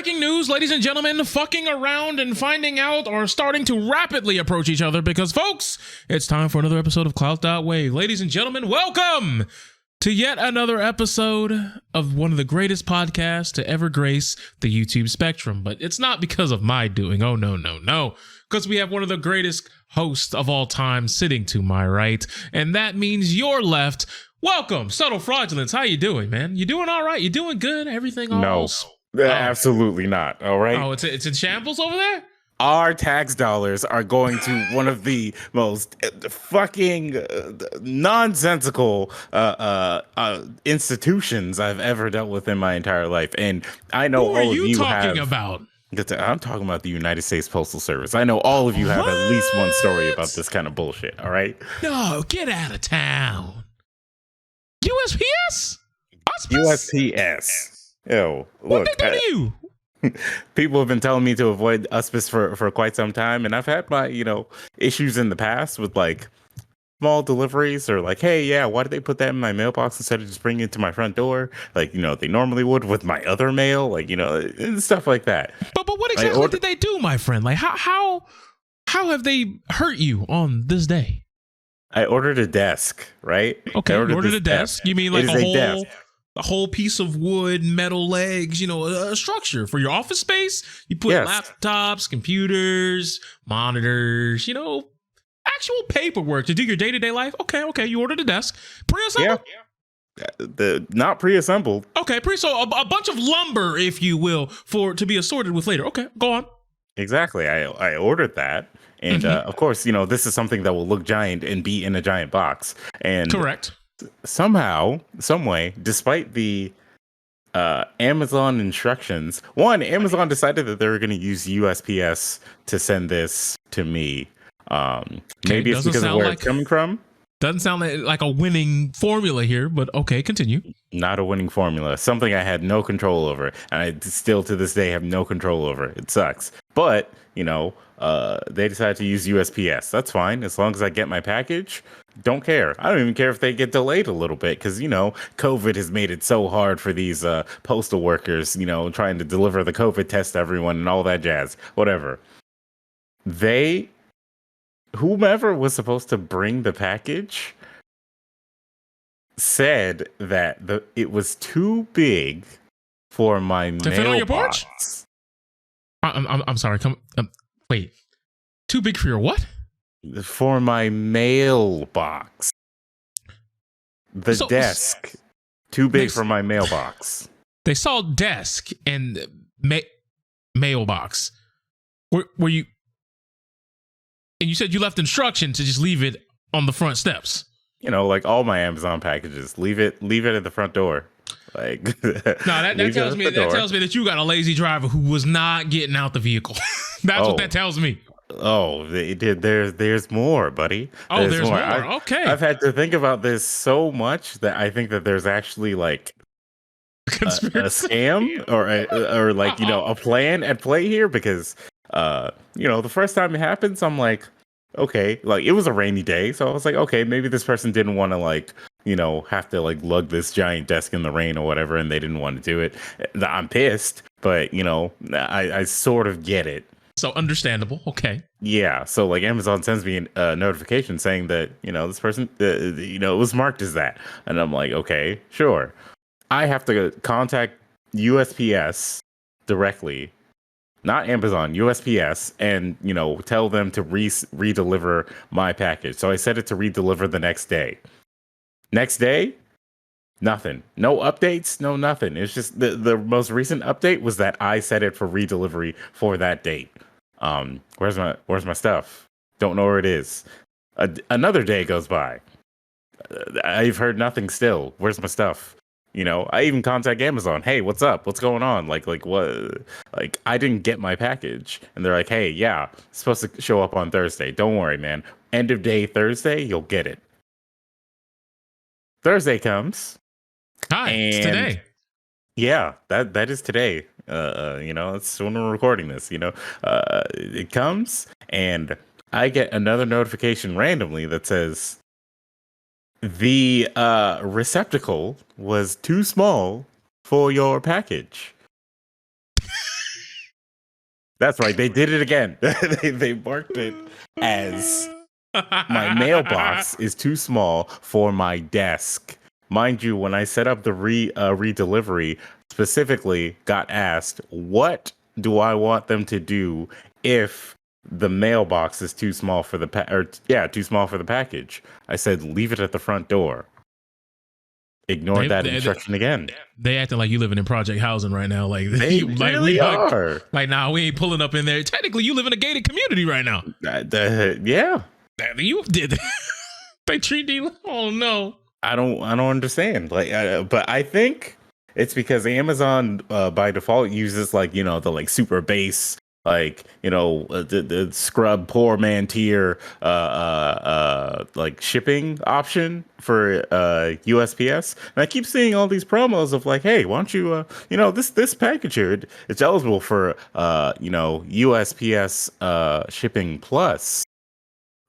Breaking news, ladies and gentlemen, fucking around and finding out are starting to rapidly approach each other because, folks, it's time for another episode of Clout.WAV. Ladies and gentlemen, welcome to yet another episode of one of the greatest podcasts to ever grace the YouTube spectrum. But it's not because of my doing. Oh, no. Because we have one of the greatest hosts of all time sitting to my right. And that means your left. Welcome, SubtleFraud. How you doing, man? You doing all right? You doing good? Everything all... No. Absolutely not. All right. Oh, it's in shambles over there? Our tax dollars are going to one of the most fucking nonsensical institutions I've ever dealt with in my entire life. And I know all of you have... Who are you talking about? I'm talking about the United States Postal Service. I know all of you have at least one story about this kind of bullshit. All right. No, get out of town. USPS? USPS. Yo, look, what they do to you? People have been telling me to avoid Auspice for quite some time, and I've had my, issues in the past with like small deliveries or like, hey, yeah, why did they put that in my mailbox instead of just bringing it to my front door? Like, they normally would with my other mail, like, and stuff like that. But what exactly did they do, my friend? Like, how have they hurt you on this day? I ordered a desk, right? Okay, you ordered a desk. You mean like a whole piece of wood, metal legs, a structure for your office space? You put laptops, computers, monitors, actual paperwork to do your day-to-day life. Okay, you ordered a desk. Pre-assembled? Yeah. Not pre-assembled. Okay, so a bunch of lumber, if you will, to be assorted with later. Okay, go on. Exactly. I ordered that. And of course, this is something that will look giant and be in a giant box. And correct. Somehow, some way, despite the Amazon instructions, Amazon decided that they were going to use USPS to send this to me. Maybe it's because of where it's coming from. Doesn't sound like a winning formula here, but okay, continue. Not a winning formula. Something I had no control over, and I still to this day have no control over. It sucks. But, they decided to use USPS. That's fine. As long as I get my package, don't care. I don't even care if they get delayed a little bit because, COVID has made it so hard for these postal workers, trying to deliver the COVID test to everyone and all that jazz. Whatever. Whomever was supposed to bring the package said that it was too big for my mailbox. To fit on your porch? I'm sorry. Wait. Too big for your what? For my mailbox. The desk. Too big for my mailbox. They saw desk and mailbox. Were you... And you said you left instructions to just leave it on the front steps. Like all my Amazon packages, leave it at the front door. Like no, that tells me that you got a lazy driver who was not getting out the vehicle. That's what that tells me. Oh, there's more, buddy. There's more. Okay. I've had to think about this so much that I think that there's actually like a scam or like a plan at play here because the first time it happens, I'm like, okay, like it was a rainy day, so I was like, okay, maybe this person didn't want to like, have to like lug this giant desk in the rain or whatever, and they didn't want to do it. I'm pissed, but I sort of get it. So understandable. Okay. Yeah. So like Amazon sends me a notification saying that, this person, it was marked as that. And I'm like, okay, sure. I have to contact USPS directly, not Amazon, USPS, and, tell them to re-deliver my package. So I set it to re-deliver the next day. Next day, nothing. No updates, no nothing. It's just the most recent update was that I set it for re-delivery for that date. Where's my stuff? Don't know where it is. Another day goes by. I've heard nothing still. Where's my stuff? I even contact Amazon. Hey, what's up? What's going on? Like what? Like I didn't get my package, and they're like, hey, yeah, it's supposed to show up on Thursday. Don't worry, man. End of day Thursday, you'll get it. Thursday comes. Hi, it's today. Yeah, that is today. It's when we're recording this. It comes, and I get another notification randomly that says the receptacle was too small for your package. That's right. They did it again. They marked it as my mailbox is too small for my desk. Mind you, when I set up the redelivery, specifically got asked, what do I want them to do if the mailbox is too small for the too small for the package? I said, leave it at the front door. Ignored that instruction again. They acting like you living in project housing right now. Like they really are. Like, nah, we ain't pulling up in there. Technically, you live in a gated community right now. Yeah. You did. They treat you. Oh no. I don't understand. Like, but I think it's because Amazon by default uses like, you know, the like super base, like, you know, the scrub poor man tier like shipping option for USPS. And I keep seeing all these promos of like, hey, why don't you you know, this package here, it's eligible for you know, USPS shipping plus,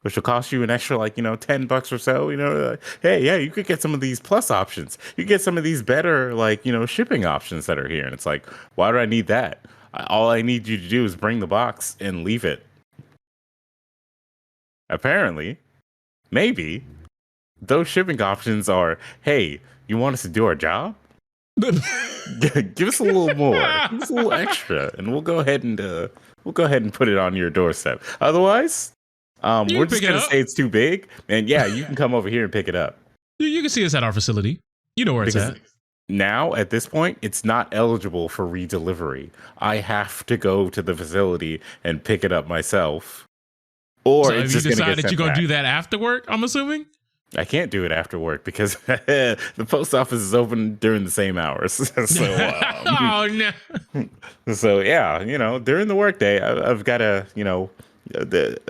which will cost you an extra, like, you know, $10 or so, you know, hey, yeah, you could get some of these plus options. You get some of these better, like, you know, shipping options that are here. And it's like, why do I need that? All I need you to do is bring the box and leave it. Apparently, maybe, those shipping options are, hey, you want us to do our job? Give us a little more, give us a little extra, and we'll go ahead and put it on your doorstep. Otherwise, we're just gonna say it's too big, and yeah, you can come over here and pick it up. You can see us at our facility. You know where it's at. Now, at this point, it's not eligible for redelivery. I have to go to the facility and pick it up myself. Or so it's have just you decided you're going to do that after work, I'm assuming? I can't do it after work because the post office is open during the same hours. So, oh, no. So, yeah, you know, during the workday, I've got to, you know,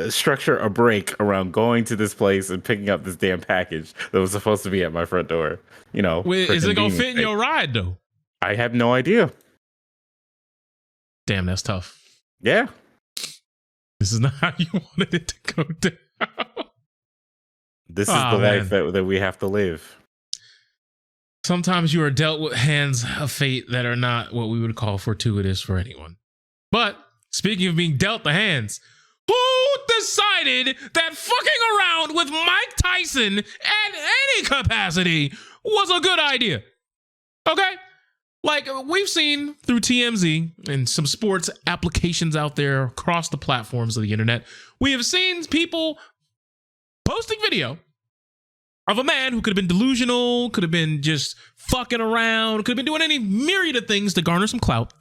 structure a break around going to this place and picking up this damn package that was supposed to be at my front door. You know, is it gonna fit in your ride though? I have no idea. Damn, that's tough. Yeah, this is not how you wanted it to go down. This is the life that we have to live. Sometimes you are dealt with hands of fate that are not what we would call fortuitous for anyone. But speaking of being dealt the hands, who decided that fucking around with Mike Tyson at any capacity was a good idea? Okay? Like, we've seen through TMZ and some sports applications out there across the platforms of the internet, we have seen people posting video of a man who could have been delusional, could have been just fucking around, could have been doing any myriad of things to garner some clout.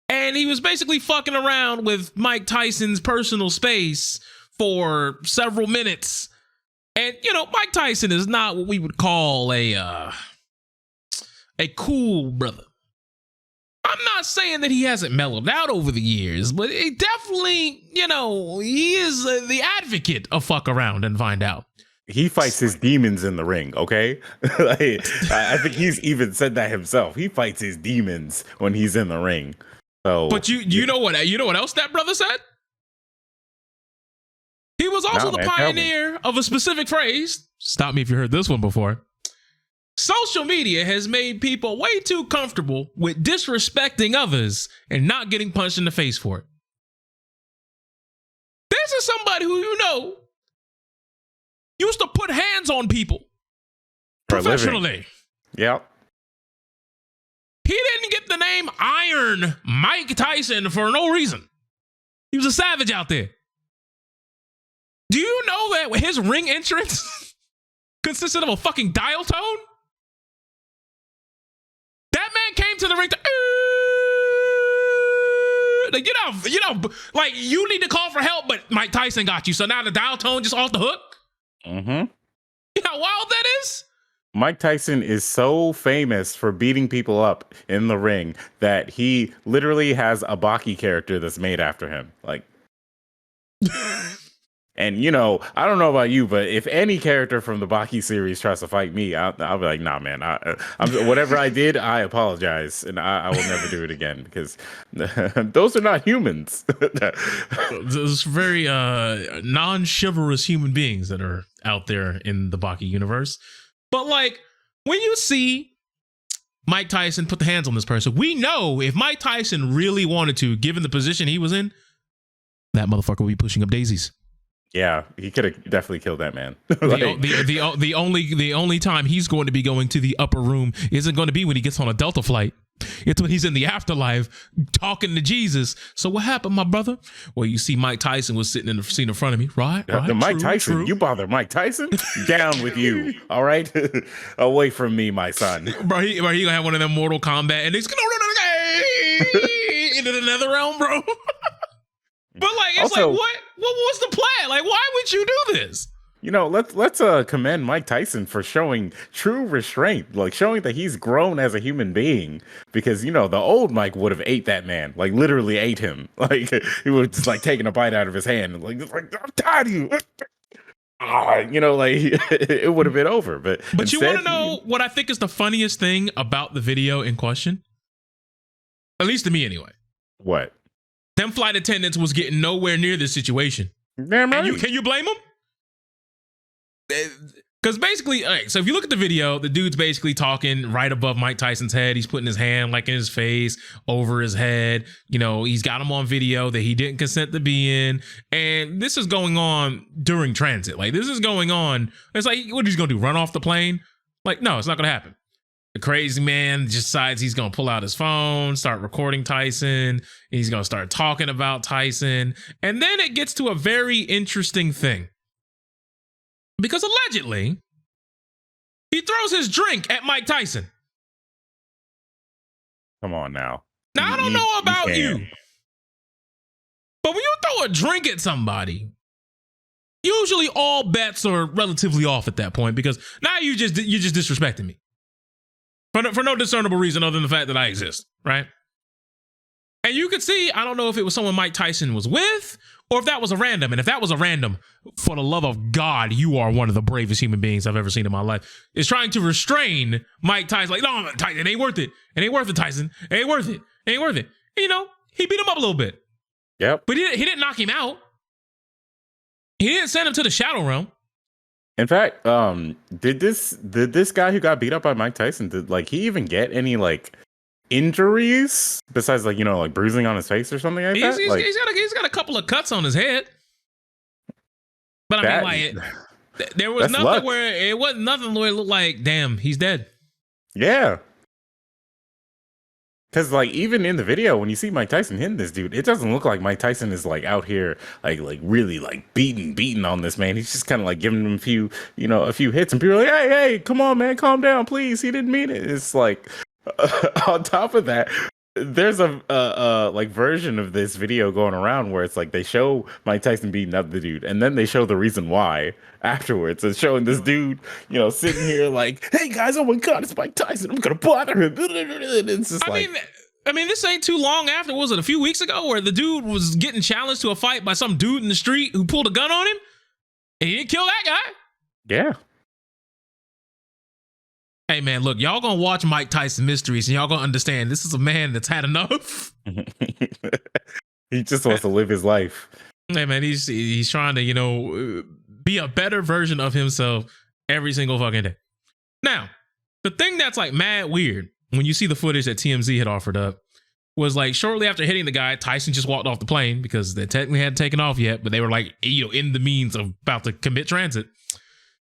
And he was basically fucking around with Mike Tyson's personal space for several minutes. And, you know, Mike Tyson is not what we would call a cool brother. I'm not saying that he hasn't mellowed out over the years, but he definitely, you know, he is the advocate of fuck around and find out. He fights his demons in the ring, okay? Like, I think he's even said that himself. He fights his demons when he's in the ring. So, but you know what else that brother said? He was also the pioneer of a specific phrase. Stop me if you heard this one before. Social media has made people way too comfortable with disrespecting others and not getting punched in the face for it. This is somebody who, you know, used to put hands on people professionally. Yep. He didn't get the name Iron Mike Tyson for no reason. He was a savage out there. Do you know that his ring entrance consisted of a fucking dial tone? That man came to the ring to, you know, like, you need to call for help, but Mike Tyson got you. So now the dial tone just off the hook. Mm-hmm. You know how wild that is? Mike Tyson is so famous for beating people up in the ring that he literally has a Baki character that's made after him. Like, and you know, I don't know about you, but if any character from the Baki series tries to fight me, I'll be like, nah, man, whatever I did, I apologize, and I will never do it again because those are not humans. Those very non-chivalrous human beings that are out there in the Baki universe. But like, when you see Mike Tyson put the hands on this person, we know if Mike Tyson really wanted to, given the position he was in, that motherfucker will be pushing up daisies. Yeah, he could have definitely killed that man. The only time he's going to be going to the upper room isn't going to be when he gets on a Delta flight. It's when he's in the afterlife talking to Jesus. So what happened, my brother? Well, you see Mike Tyson was sitting in the scene in front of me, right? The Mike Tyson? True. You bother Mike Tyson? Down with you, all right? Away from me, my son. Bro, he gonna have one of them Mortal Kombat and he's gonna into the nether realm, bro. But like, it's also, like, what was the plan? Like, why would you do this? You know, let's commend Mike Tyson for showing true restraint, like showing that he's grown as a human being. Because you know, the old Mike would have ate that man, like literally ate him. Like he was just like taking a bite out of his hand, and like I'm tired of you. You know, like it would have been over. But you want to know what I think is the funniest thing about the video in question? At least to me, anyway. What? Them flight attendants was getting nowhere near this situation. Damn right. Can you blame them? Because basically, all right, so if you look at the video, the dude's basically talking right above Mike Tyson's head. He's putting his hand like in his face, over his head. You know, he's got him on video that he didn't consent to be in. And this is going on during transit. Like, this is going on. It's like, what he's going to do? Run off the plane? Like, no, it's not going to happen. The crazy man decides he's going to pull out his phone, start recording Tyson. He's going to start talking about Tyson. And then it gets to a very interesting thing. Because allegedly, he throws his drink at Mike Tyson. Come on now. Now, I don't know about you, but when you throw a drink at somebody, usually all bets are relatively off at that point because now you're just disrespecting me. For no discernible reason other than the fact that I exist, right? And you could see, I don't know if it was someone Mike Tyson was with or if that was a random. And if that was a random, for the love of God, you are one of the bravest human beings I've ever seen in my life. Is trying to restrain Mike Tyson. Like, no, Tyson, it ain't worth it. It ain't worth it, Tyson. It ain't worth it. It ain't worth it. And, you know, he beat him up a little bit. Yep. But he didn't knock him out. He didn't send him to the shadow realm. In fact, did this guy who got beat up by Mike Tyson, did he even get any injuries besides like bruising on his face or something like that? He's got a couple of cuts on his head. But I mean, there was nothing luck. Where it wasn't nothing where it looked like, damn, he's dead. Yeah. Because even in the video, when you see Mike Tyson hitting this dude, it doesn't look like Mike Tyson is out here really beating on this man. He's just kind of giving him a few hits, and people are like, hey, come on, man, calm down, please. He didn't mean it. It's on top of that, there's a version of this video going around where it's they show Mike Tyson beating up the dude, and then they show the reason why afterwards. It's showing this dude, sitting here hey guys, oh my God, it's Mike Tyson. I'm gonna bother him. It's just I mean, this ain't too long after. Was it a few weeks ago where the dude was getting challenged to a fight by some dude in the street who pulled a gun on him, and he didn't kill that guy? Yeah. Hey man, look, y'all gonna watch Mike Tyson Mysteries and y'all gonna understand this is a man that's had enough. He just wants to live his life. Hey man, he's trying to, be a better version of himself every single fucking day. Now, the thing that's mad weird when you see the footage that TMZ had offered up was shortly after hitting the guy, Tyson just walked off the plane because they technically hadn't taken off yet, but they were in the means of about to commit transit.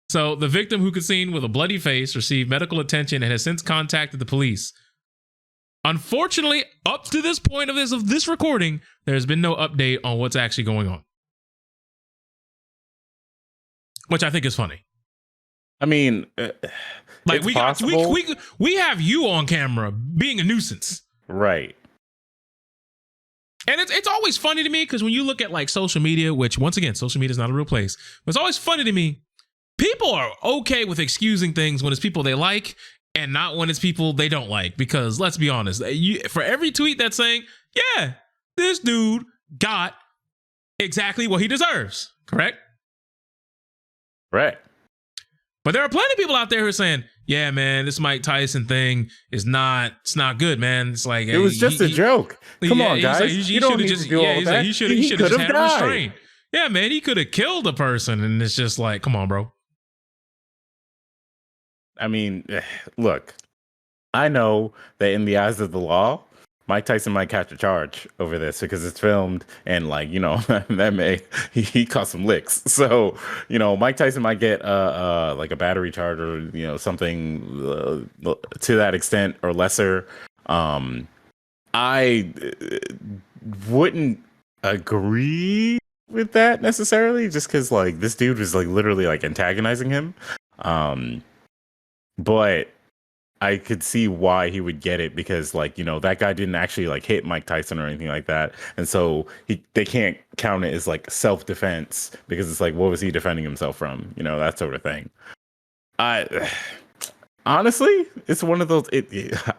So the victim, who could be seen with a bloody face, received medical attention and has since contacted the police. Unfortunately, up to this point of this recording, there's been no update on what's actually going on, which I think is funny. I mean, we have you on camera being a nuisance, right? And it's always funny to me because when you look at social media, which once again, social media is not a real place, but it's always funny to me. People are okay with excusing things when it's people they like and not when it's people they don't like. Because let's be honest, for every tweet that's saying, yeah, this dude got exactly what he deserves, correct? Right. But there are plenty of people out there who are saying, yeah, man, this Mike Tyson thing it's not good, man. It's it was just a joke. Come on, guys. You don't need to do all that. He should have just had a restraint. Yeah, man, he could have killed a person. And it's just come on, bro. I mean, look, I know that in the eyes of the law, Mike Tyson might catch a charge over this because it's filmed and like, that may he caught some licks. So, Mike Tyson might get like a battery charge or, something to that extent or lesser. I wouldn't agree with that necessarily just because like this dude was like literally like antagonizing him. But I could see why he would get it because like, that guy didn't actually like hit Mike Tyson or anything like that. And so they can't count it as like self-defense because it's like, what was he defending himself from? That sort of thing. Honestly, it's one of those,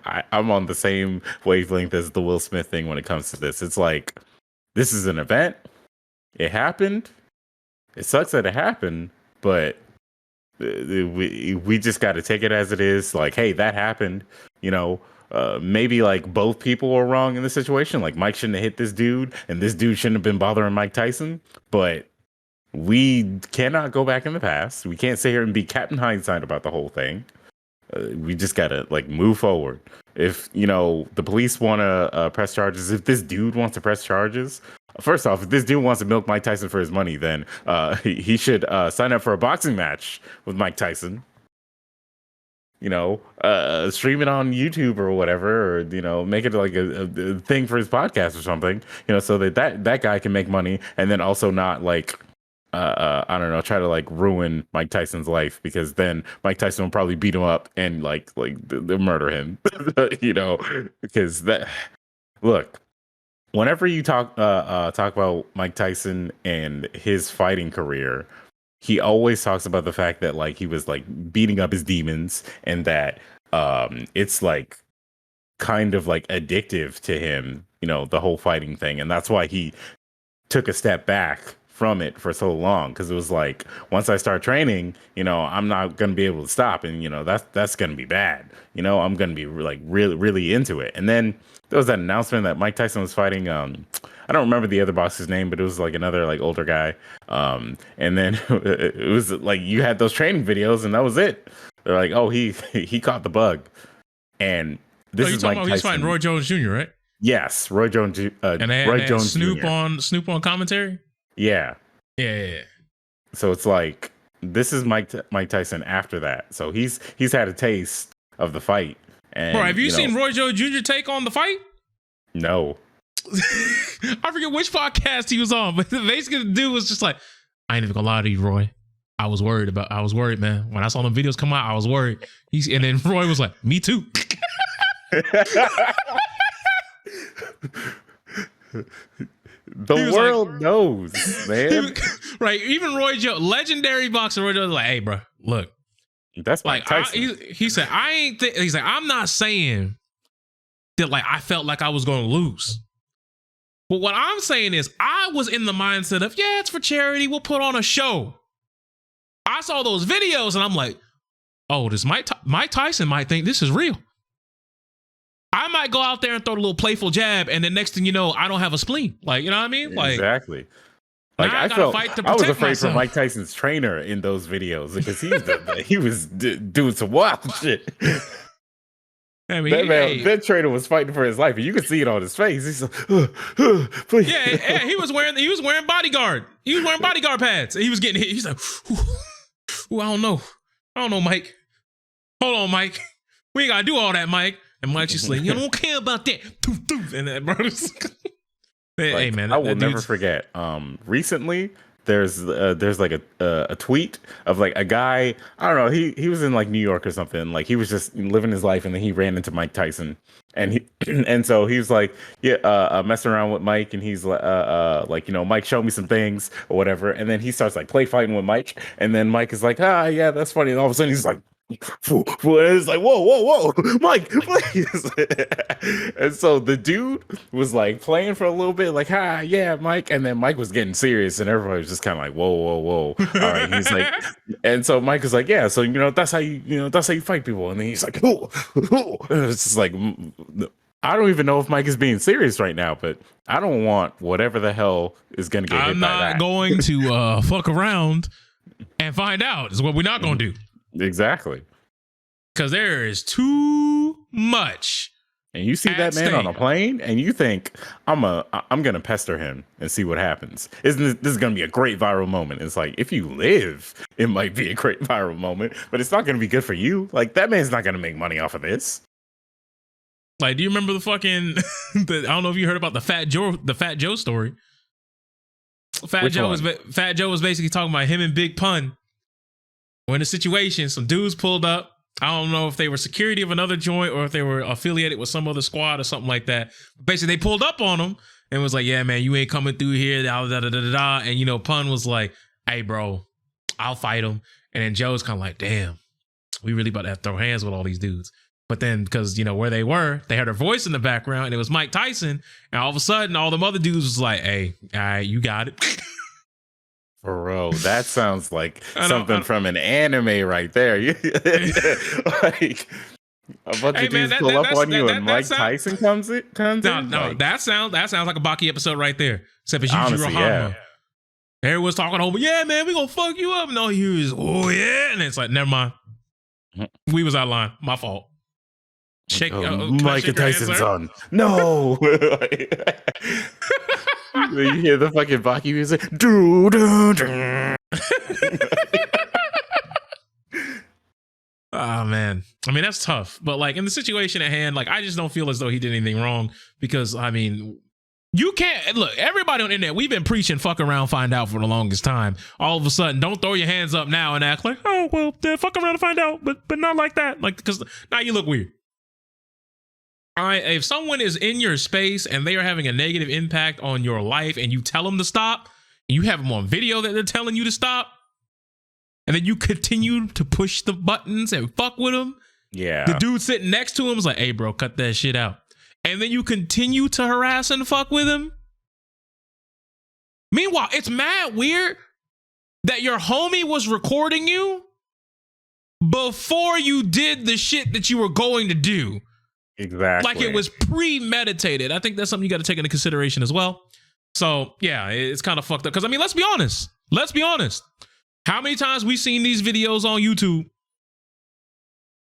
I'm on the same wavelength as the Will Smith thing when it comes to this. It's like, this is an event. It happened. It sucks that it happened, but we just got to take it as it is. Like, hey, that happened. Maybe like both people were wrong in the situation. Like Mike shouldn't have hit this dude, and this dude shouldn't have been bothering Mike Tyson. But we cannot go back in the past. We can't sit here and be Captain Hindsight about the whole thing. We just gotta like move forward. If the police want to press charges, if this dude wants to press charges. First off, if this dude wants to milk Mike Tyson for his money, then he should sign up for a boxing match with Mike Tyson. Stream it on YouTube or whatever, or make it like a thing for his podcast or something. So that guy can make money, and then also not like I don't know, try to like ruin Mike Tyson's life because then Mike Tyson will probably beat him up and like they'll murder him. Because that look. Whenever you talk about Mike Tyson and his fighting career, he always talks about the fact that like he was like beating up his demons and that it's like kind of like addictive to him, the whole fighting thing. And that's why he took a step back from it for so long, because it was like, once I start training, I'm not going to be able to stop. And, that's going to be bad. I'm going to be like really, really into it. And then there was that announcement that Mike Tyson was fighting. I don't remember the other boxer's name, but it was like another like older guy. And then it was like you had those training videos, and that was it. They're like, oh, he caught the bug. And this is Mike Tyson. He's fighting Roy Jones Jr., right? Yes, Roy Jones. And they Roy had Jones Snoop Jr. Snoop on commentary. Yeah. Yeah. So it's like this is Mike Tyson after that. So he's had a taste of the fight. And, bro, have you seen Roy Jones Jr. take on the fight? No. I forget which podcast he was on, but basically the dude was just like, I ain't even gonna lie to you, Roy. I was worried, man. When I saw them videos come out, I was worried. And then Roy was like, me too. The world knows, man. Right. Even Roy Jones, legendary boxer Roy Jones, was like, hey, bro, look. That's like he said, he's like, I'm not saying that like I felt like I was going to lose. But what I'm saying is I was in the mindset of, yeah, it's for charity. We'll put on a show. I saw those videos and I'm like, oh, this Mike Tyson might think this is real. I might go out there and throw a little playful jab, and then next thing you know, I don't have a spleen. Like, you know what I mean? Like, exactly. Like I was afraid for Mike Tyson's trainer in those videos because he was doing some wild shit. I mean, that trainer was fighting for his life, and you could see it on his face. He's like, please. Yeah, he was wearing bodyguard. He was wearing bodyguard pads. And he was getting hit. He's like, ooh, I don't know, Mike. Hold on, Mike. We ain't gotta do all that, Mike. And Mike's just like, you don't care about that. And that brothers. Hey, man, I will never forget. Recently, there's like a tweet of like a guy. I don't know. He was in like New York or something. Like he was just living his life, and then he ran into Mike Tyson, and so he was like, messing around with Mike, and he's like, Mike, show me some things or whatever, and then he starts like play fighting with Mike, and then Mike is like, yeah, that's funny, and all of a sudden he's like. It's like whoa, Mike, please. And so the dude was like playing for a little bit, like, yeah, Mike, and then Mike was getting serious, and everybody was just kind of like, whoa. All right, he's like, and so Mike is like, yeah, so that's how you fight people, and then he's like, and it's just like, I don't even know if Mike is being serious right now, but I don't want whatever the hell is gonna get hit by that. I'm not going to fuck around and find out. Is what we're not gonna do. Exactly. Because there is too much And you see that man on a plane, and you think I'm gonna pester him and see what happens. This is gonna be a great viral moment? It's like, if you live, it might be a great viral moment, but it's not gonna be good for you. Like, that man's not gonna make money off of this. Like, do you remember the fucking? I don't know if you heard about the Fat Joe story. Fat Joe was basically talking about him and Big Pun were in a situation. Some dudes pulled up. I don't know if they were security of another joint or if they were affiliated with some other squad or something like that. Basically, they pulled up on him and was like, yeah, man, you ain't coming through here. Da, da, da, da, da. And, you know, Pun was like, hey, bro, I'll fight him. And then Joe's kind of like, damn, we really about to have to throw hands with all these dudes. But then, because, you know, where they were, they heard her voice in the background and it was Mike Tyson. And all of a sudden, all them other dudes was like, hey, all right, you got it. Bro, that sounds like something from an anime right there. Like, a bunch of dudes pull up on you and Mike Tyson comes in. No, that sounds like a Baki episode right there. Except it's Yujiro Hanma. Yeah. Everyone's talking over, yeah, man, we gonna fuck you up. No, he was, oh yeah, and it's like, never mind. We was out of line. My fault. Mike Tyson's son. No. You hear the fucking Baki music. Oh man, I mean, that's tough. But like, in the situation at hand, like, I just don't feel as though he did anything wrong, because I mean, you can't look, everybody on the internet, we've been preaching fuck around, find out for the longest time. All of a sudden, don't throw your hands up now and act like, oh well, fuck around and find out, but not like that, like, because now you look weird. All right, if someone is in your space and they are having a negative impact on your life and you tell them to stop, and you have them on video that they're telling you to stop, and then you continue to push the buttons and fuck with them. Yeah. The dude sitting next to him is like, hey, bro, cut that shit out. And then you continue to harass and fuck with him. Meanwhile, it's mad weird that your homie was recording you before you did the shit that you were going to do. Exactly. Like it was premeditated. I think that's something you got to take into consideration as well. So, yeah, it's kind of fucked up. Because, I mean, let's be honest. Let's be honest. How many times we've seen these videos on YouTube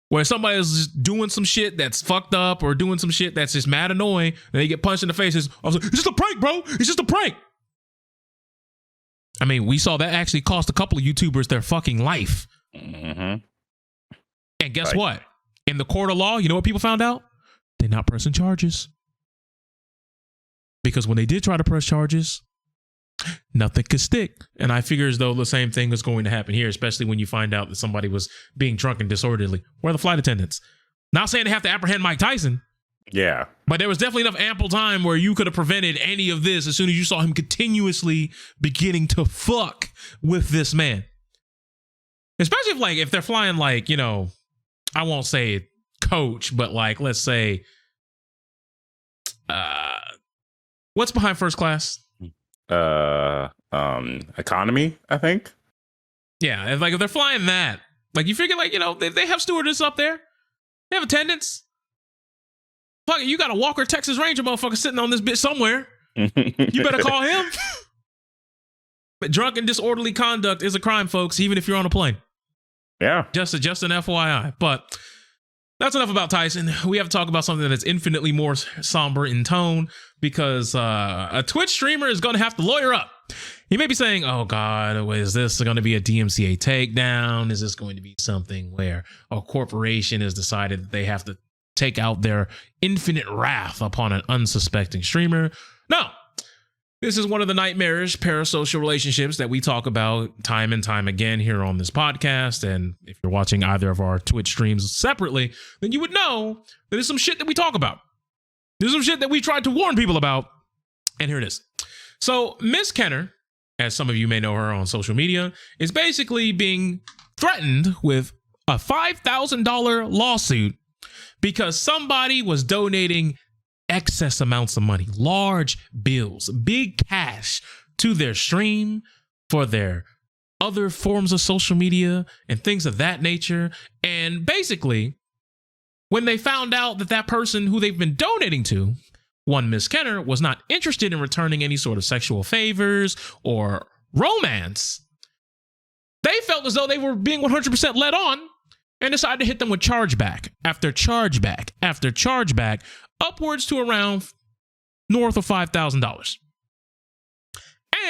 where somebody is just doing some shit that's fucked up or doing some shit that's just mad annoying, and they get punched in the face. It's just a prank, bro. It's just a prank. I mean, we saw that actually cost a couple of YouTubers their fucking life. Mm-hmm. And guess what? In the court of law, you know what people found out? They're not pressing charges. Because when they did try to press charges, nothing could stick. And I figure as though the same thing is going to happen here, especially when you find out that somebody was being drunk and disorderly. Where are the flight attendants? Not saying they have to apprehend Mike Tyson. Yeah. But there was definitely enough ample time where you could have prevented any of this as soon as you saw him continuously beginning to fuck with this man. Especially if they're flying like, you know, I won't say coach, but like, let's say, what's behind first class? Economy, I think. Yeah, if they're flying that, like, you figure, like, you know, they have stewardess up there, they have attendants. Fuck it, you got a Walker Texas Ranger motherfucker sitting on this bitch somewhere. You better call him. But drunk and disorderly conduct is a crime, folks, even if you're on a plane. Yeah. Just an FYI. But that's enough about Tyson. We have to talk about something that's infinitely more somber in tone, because a Twitch streamer is going to have to lawyer up. You may be saying, oh God, is this going to be a DMCA takedown? Is this going to be something where a corporation has decided that they have to take out their infinite wrath upon an unsuspecting streamer? No. This is one of the nightmarish parasocial relationships that we talk about time and time again here on this podcast. And if you're watching either of our Twitch streams separately, then you would know that there's some shit that we talk about. There's some shit that we tried to warn people about. And here it is. So Miss Kenner, as some of you may know her on social media, is basically being threatened with a $5,000 lawsuit because somebody was donating excess amounts of money, large bills, big cash to their stream for their other forms of social media and things of that nature. And basically, when they found out that that person who they've been donating to, one Miss Kenner, was not interested in returning any sort of sexual favors or romance, they felt as though they were being 100% led on and decided to hit them with chargeback after chargeback after chargeback upwards to around north of $5,000.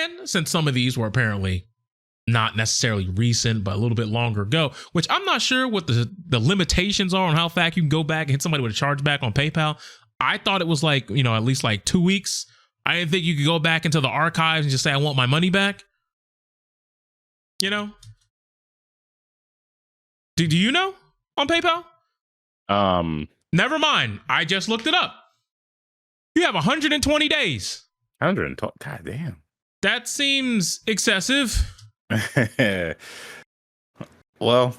And since some of these were apparently not necessarily recent, but a little bit longer ago, which I'm not sure what the limitations are on how fast you can go back and hit somebody with a chargeback on PayPal. I thought it was like, at least like 2 weeks. I didn't think you could go back into the archives and just say, I want my money back. Do you know on PayPal? Never mind. I just looked it up. You have 120 days. 120. God damn. That seems excessive. Well,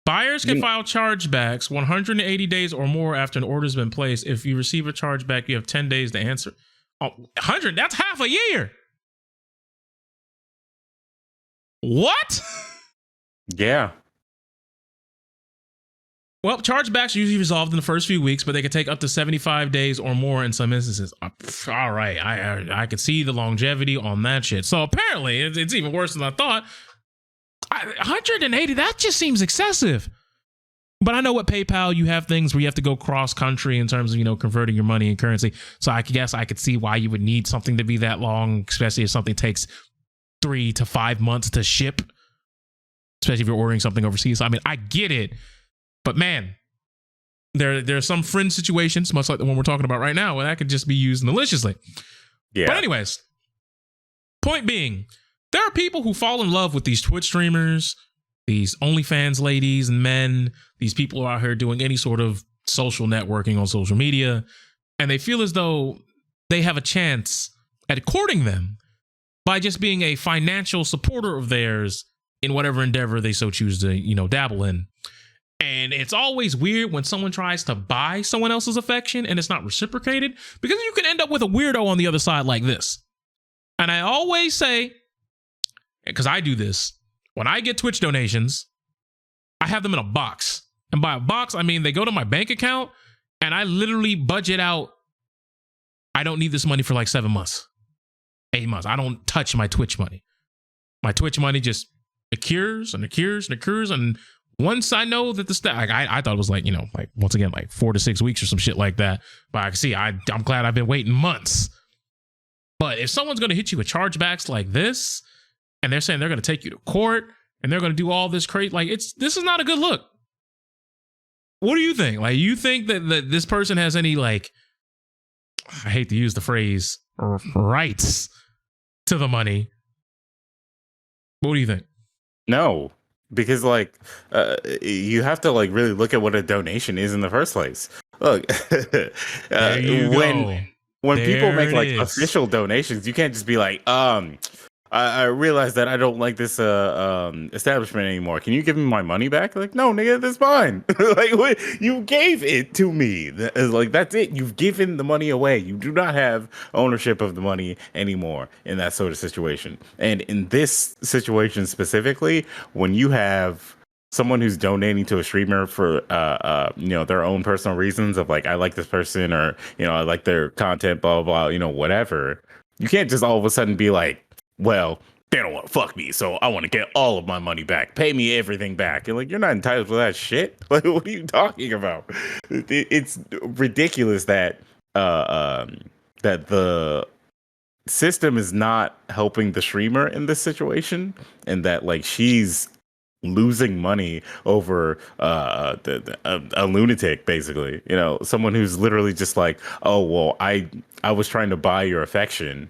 buyers can file chargebacks 180 days or more after an order has been placed. If you receive a chargeback, you have 10 days to answer. 100, that's half a year. What? Yeah. Well, chargebacks are usually resolved in the first few weeks, but they can take up to 75 days or more in some instances. All right, I could see the longevity on that shit. So apparently, it's even worse than I thought. 180, that just seems excessive. But I know with PayPal, you have things where you have to go cross-country in terms of, converting your money in currency. So I guess I could see why you would need something to be that long, especially if something takes 3 to 5 months to ship, especially if you're ordering something overseas. I mean, I get it. But man, there are some fringe situations, much like the one we're talking about right now, where that could just be used maliciously. Yeah. But anyways, point being, there are people who fall in love with these Twitch streamers, these OnlyFans ladies and men, these people who are out here doing any sort of social networking on social media, and they feel as though they have a chance at courting them by just being a financial supporter of theirs in whatever endeavor they so choose to, dabble in. And it's always weird when someone tries to buy someone else's affection and it's not reciprocated, because you can end up with a weirdo on the other side like this. And I always say, because I do this, when I get Twitch donations, I have them in a box. And by a box, I mean they go to my bank account and I literally budget out, I don't need this money for like 7 months, 8 months. I don't touch my Twitch money. My Twitch money just accrues and accrues and accrues. And once I know that the I thought it was like, once again, like 4 to 6 weeks or some shit like that. But I can see, I'm glad I've been waiting months. But if someone's going to hit you with chargebacks like this, and they're saying they're going to take you to court and they're going to do all this crazy, this is not a good look. What do you think? Like, you think that this person has any, I hate to use the phrase, rights to the money? What do you think? No. Because you have to really look at what a donation is in the first place. Look, when people make official donations, you can't just be like, I realize that I don't like this establishment anymore. Can you give me my money back? Like, no, nigga, that's fine. What? You gave it to me. That's it. You've given the money away. You do not have ownership of the money anymore in that sort of situation. And in this situation specifically, when you have someone who's donating to a streamer for their own personal reasons of I like this person, or I like their content, blah blah blah, whatever, you can't just all of a sudden be like, well, they don't want to fuck me, so I want to get all of my money back. Pay me everything back. And you're not entitled to that shit. What are you talking about? It's ridiculous that that the system is not helping the streamer in this situation, and that she's losing money over a lunatic, basically. Someone who's literally just oh, well, I was trying to buy your affection.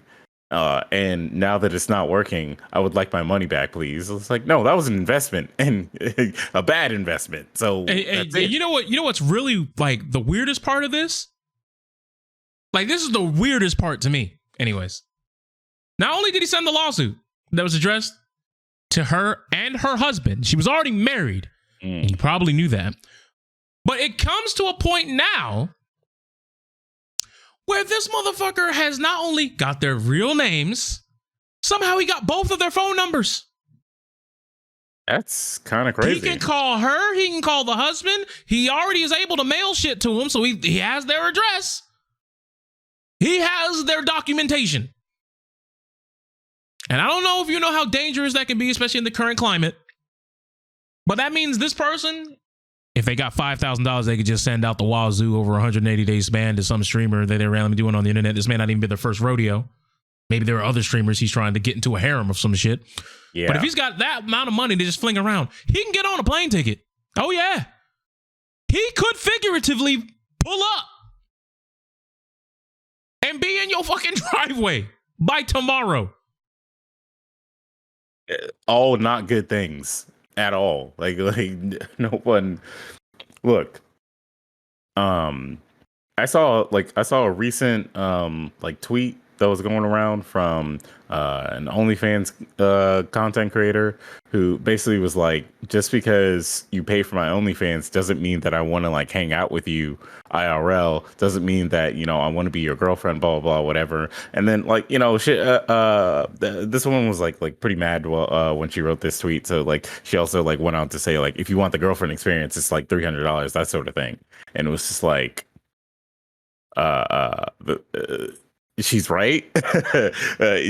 And now that it's not working, I would like my money back, please. It's no, that was an investment, and a bad investment. So you know what? You know what's really the weirdest part of this? This is the weirdest part to me. Anyways, not only did he send the lawsuit that was addressed to her and her husband, she was already married, and you probably knew that. But it comes to a point now where this motherfucker has not only got their real names, somehow he got both of their phone numbers. That's kind of crazy. He can call her, he can call the husband. He already is able to mail shit to him, so he has their address. He has their documentation. And I don't know if you know how dangerous that can be, especially in the current climate. But that means this person if they got $5,000, they could just send out the wazoo over 180 days span to some streamer that they're randomly doing on the internet. This may not even be their first rodeo. Maybe there are other streamers he's trying to get into a harem of some shit. Yeah. But if he's got that amount of money to just fling around, he can get on a plane ticket. Oh, yeah. He could figuratively pull up and be in your fucking driveway by tomorrow. All not good things at all. Like no one. Look, I saw a recent like tweet that was going around from an OnlyFans content creator who basically was like, just because you pay for my OnlyFans doesn't mean that I want to like hang out with you IRL. Doesn't mean that, you know, I want to be your girlfriend, blah, blah, blah, whatever. And then like, you know, shit, this woman was like pretty mad when she wrote this tweet. So like, she also like went out to say like, if you want the girlfriend experience, it's like $300, that sort of thing. And it was just like, she's right.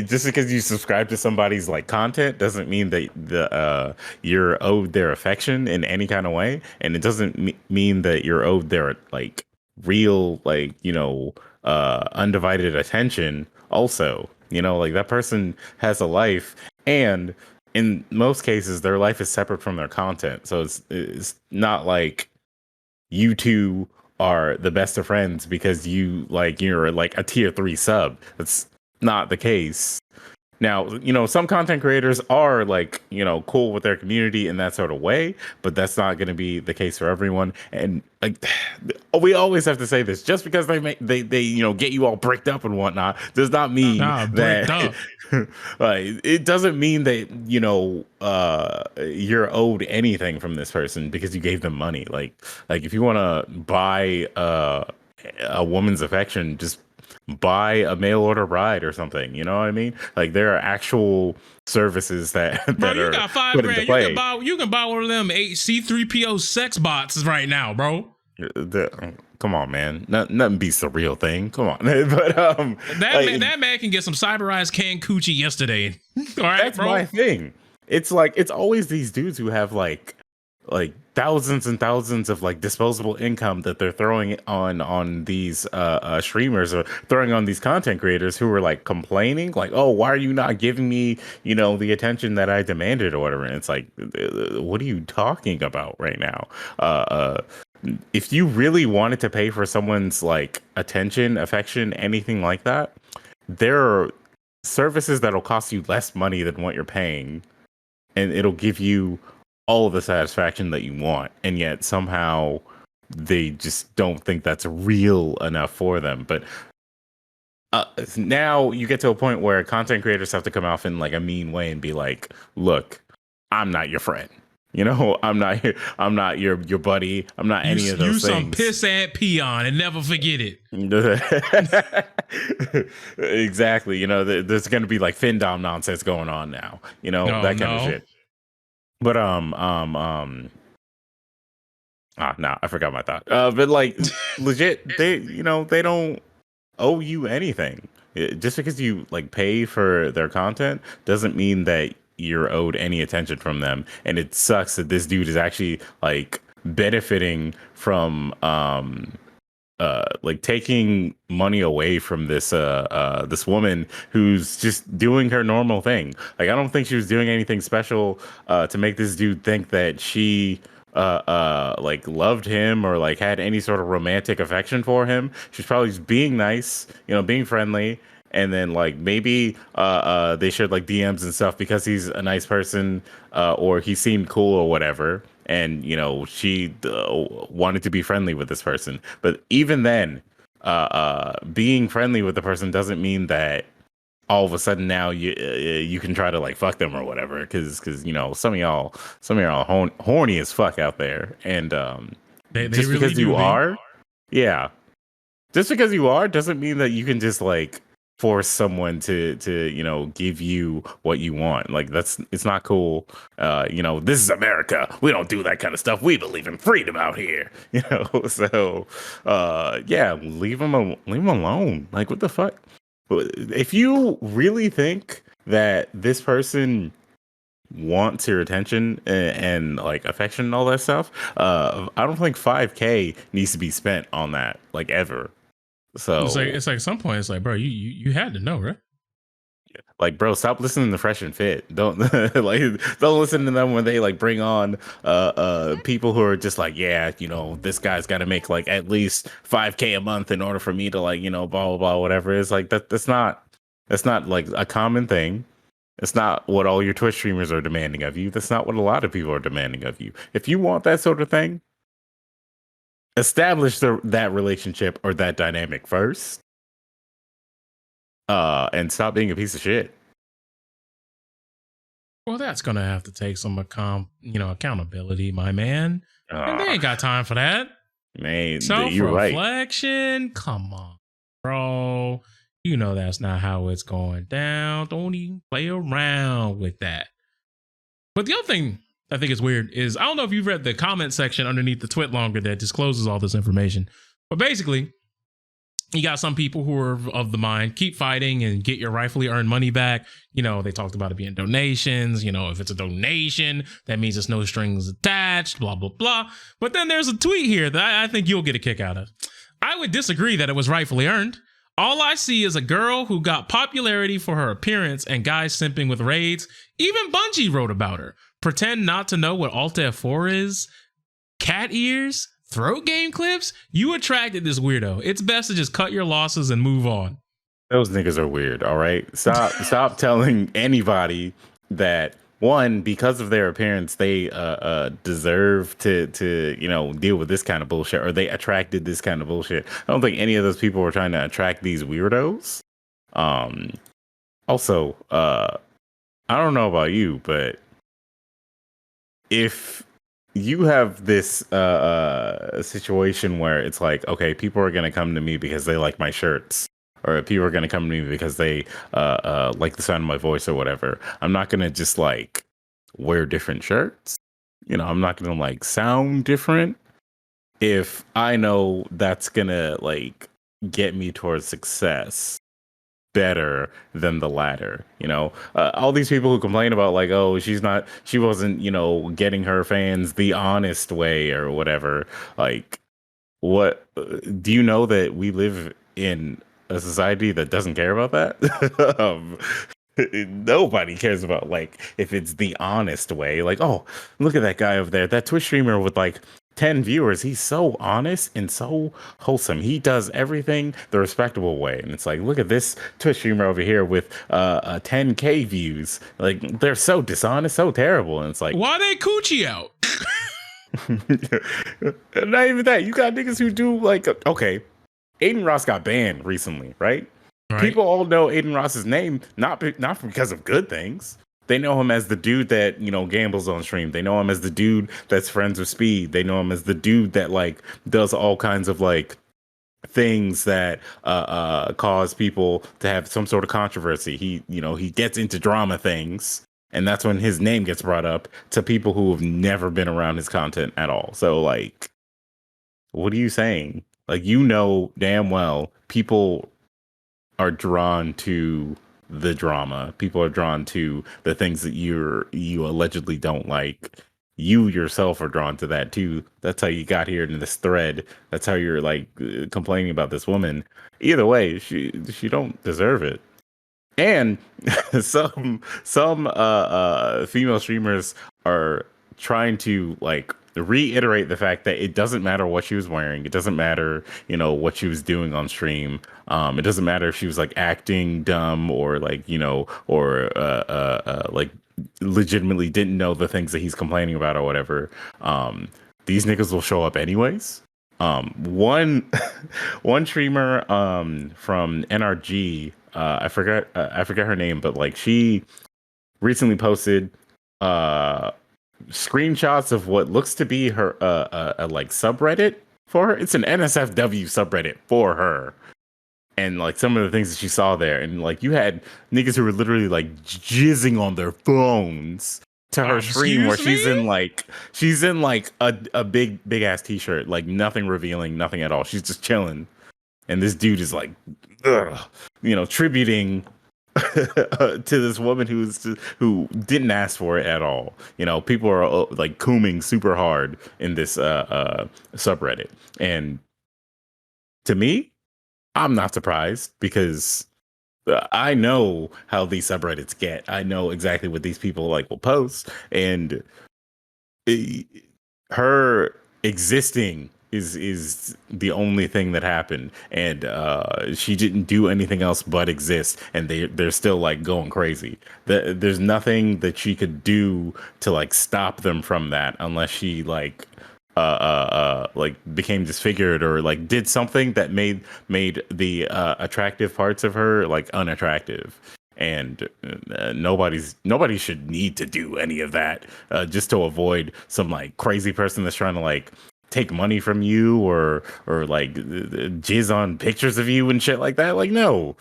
Just because you subscribe to somebody's like content doesn't mean that you're owed their affection in any kind of way, and it doesn't mean that you're owed their like real like, you know, undivided attention. Also, you know, like that person has a life, and in most cases their life is separate from their content, so it's not like you two are the best of friends because you're like a tier 3 sub. That's not the case. Now, you know, some content creators are like, you know, cool with their community in that sort of way, but that's not going to be the case for everyone. And like, we always have to say this: just because they you know get you all bricked up and whatnot does not mean that like, it doesn't mean that, you know, you're owed anything from this person because you gave them money. Like if you want to buy a woman's affection, just buy a mail order bride or something, you know what I mean? Like there are actual services that bro, you are got $5,000. You can buy one of them C3PO sex bots right now, bro. Come on, man. Nothing beats the real thing. Come on. But that man can get some cyberized canned coochie yesterday. All right, that's bro. my thing. It's like it's always these dudes who have like thousands and thousands of like disposable income that they're throwing on these streamers or throwing on these content creators who are like complaining like, oh, why are you not giving me, you know, the attention that I demanded or whatever. And it's like, what are you talking about right now? If you really wanted to pay for someone's like attention, affection, anything like that, there are services that'll cost you less money than what you're paying, and it'll give you all of the satisfaction that you want, and yet somehow they just don't think that's real enough for them. But now you get to a point where content creators have to come off in like a mean way and be like, look, I'm not your friend. You know, I'm not your buddy. I'm not any of those things. You some pissant peon and never forget it. Exactly. You know, there's going to be like Findom nonsense going on now. You know, that kind of shit. But no, I forgot my thought. But like legit, they don't owe you anything. Just because you like pay for their content doesn't mean that you're owed any attention from them. And it sucks that this dude is actually like benefiting from like taking money away from this this woman who's just doing her normal thing. Like I don't think she was doing anything special to make this dude think that she like loved him or like had any sort of romantic affection for him. She's probably just being nice, you know, being friendly. And then like maybe they shared like DMs and stuff because he's a nice person or he seemed cool or whatever. And, you know, she wanted to be friendly with this person. But even then, being friendly with the person doesn't mean that all of a sudden now you can try to like fuck them or whatever. Because you know, some of y'all horny as fuck out there. And they just really because you be. are, yeah, just because you are doesn't mean that you can just like force someone to you know give you what you want. Like it's not cool. You know, this is America. We don't do that kind of stuff. We believe in freedom out here. You know, so yeah, leave them alone. Like what the fuck? If you really think that this person wants your attention and like affection and all that stuff, I don't think 5K needs to be spent on that, like, ever. So it's like at some point it's like, bro, you had to know, right? like, bro, stop listening to Fresh and Fit. Don't like don't listen to them when they like bring on people who are just like, yeah, you know, this guy's got to make like at least 5K a month in order for me to, like, you know, blah blah blah, whatever. It's like that's not like a common thing. It's not what all your Twitch streamers are demanding of you. That's not what a lot of people are demanding of you. If you want that sort of thing, establish that relationship or that dynamic first. And stop being a piece of shit. Well, that's gonna have to take some accountability, my man. And they ain't got time for that. Man, Self-reflection. Right. Come on, bro. You know that's not how it's going down. Don't even play around with that. But the other thing I think is weird is, I don't know if you've read the comment section underneath the tweet longer that discloses all this information. But basically, you got some people who are of the mind, keep fighting and get your rightfully earned money back. You know, they talked about it being donations. You know, if it's a donation, that means it's no strings attached, blah, blah, blah. But then there's a tweet here that I think you'll get a kick out of. I would disagree that it was rightfully earned. All I see is a girl who got popularity for her appearance and guys simping with raids. Even Bungie wrote about her. Pretend not to know what Alt F4 is. Cat ears. Throat game clips? You attracted this weirdo. It's best to just cut your losses and move on. Those niggas are weird, all right? Stop telling anybody that, one, because of their appearance, they deserve to you know, deal with this kind of bullshit, or they attracted this kind of bullshit. I don't think any of those people were trying to attract these weirdos. Also, I don't know about you, but if you have this situation where it's like, okay, people are going to come to me because they like my shirts, or people are going to come to me because they like the sound of my voice or whatever. I'm not going to just like wear different shirts. You know, I'm not going to like sound different if I know that's going to like get me towards success better than the latter. You know, all these people who complain about like, oh, she wasn't, you know, getting her fans the honest way or whatever. Like, what do you know that we live in a society that doesn't care about that? Nobody cares about like if it's the honest way. Like, oh, look at that guy over there, that Twitch streamer with like 10 viewers. He's so honest and so wholesome. He does everything the respectable way. And it's like, look at this Twitch streamer over here with 10K views. Like, they're so dishonest, so terrible. And it's like, why they coochie out? Not even that. You got niggas who do like, okay, Aiden Ross got banned recently, right? People all know Aiden Ross's name, not because of good things. They know him as the dude that, you know, gambles on stream. They know him as the dude that's friends with Speed. They know him as the dude that like does all kinds of like things that cause people to have some sort of controversy. He, you know, he gets into drama things, and that's when his name gets brought up to people who have never been around his content at all. So like, what are you saying? Like, you know damn well people are drawn to the drama. People are drawn to the things that you allegedly don't like. You yourself are drawn to that too. That's how you got here in this thread. That's how you're like complaining about this woman. Either way, she don't deserve it. And some female streamers are trying to like reiterate the fact that it doesn't matter what she was wearing. It doesn't matter, you know, what she was doing on stream. It doesn't matter if she was like acting dumb or like, you know, or like legitimately didn't know the things that he's complaining about or whatever. These niggas will show up anyways. One streamer from NRG, I forgot her name, but like she recently posted screenshots of what looks to be her a like subreddit for her. It's an NSFW subreddit for her, and like some of the things that she saw there, and like you had niggas who were literally like jizzing on their phones to her stream where she's in like a big ass t-shirt, like nothing revealing, nothing at all. She's just chilling, and this dude is like, ugh, you know, tributing to this woman who didn't ask for it at all. You know, people are like combing super hard in this subreddit, and to me, I'm not surprised because I know how these subreddits get. I know exactly what these people like will post, and it, her existing is the only thing that happened, and she didn't do anything else but exist, and they're still like going crazy. There's nothing that she could do to like stop them from that unless she like became disfigured or like did something that made the attractive parts of her like unattractive. And nobody should need to do any of that just to avoid some like crazy person that's trying to like take money from you or like jizz on pictures of you and shit like that. Like, no,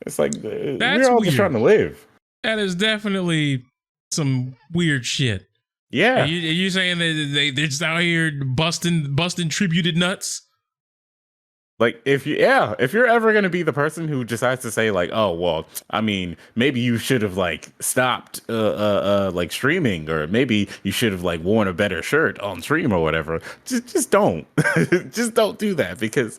it's like we're all just trying to live. That is definitely some weird shit. Yeah. Are you saying that they're just out here busting tributed nuts? Like if you're ever gonna be the person who decides to say like, oh well, I mean, maybe you should have like stopped like streaming, or maybe you should have like worn a better shirt on stream or whatever. Just don't. Just don't do that because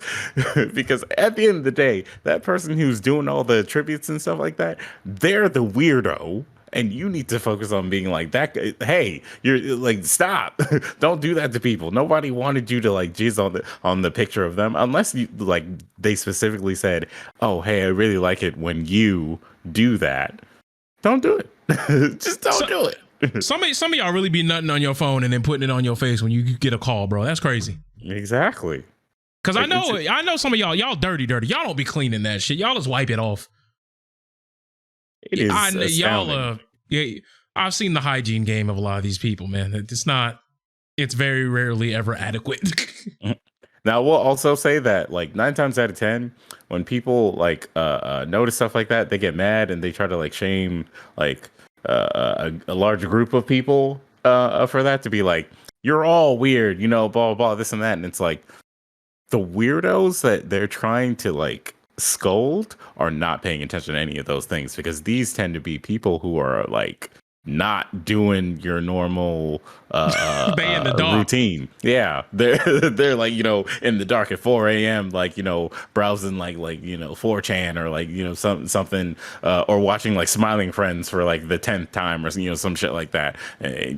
at the end of the day, that person who's doing all the tributes and stuff like that, they're the weirdo. And you need to focus on being like that. Hey, you're like, stop! Don't do that to people. Nobody wanted you to like jizz on the picture of them, unless you like they specifically said, "Oh, hey, I really like it when you do that." Don't do it. Just don't do it. Some of y'all really be nutting on your phone and then putting it on your face when you get a call, bro. That's crazy. Exactly. Because like, I know some of y'all dirty. Y'all don't be cleaning that shit. Y'all just wipe it off. It is y'all. Yeah, I've seen the hygiene game of a lot of these people, man. It's very rarely ever adequate. Now, we'll also say that like 9 times out of 10, when people like notice stuff like that, they get mad and they try to like shame like a large group of people for that, to be like, you're all weird, you know, blah, blah, blah, this and that. And it's like the weirdos that they're trying to like scold are not paying attention to any of those things, because these tend to be people who are like not doing your normal they in the dark routine. Yeah, they're like, you know, in the dark at 4 a.m. like, you know, browsing like you know 4chan or like, you know, something or watching like Smiling Friends for like the 10th time or, you know, some shit like that,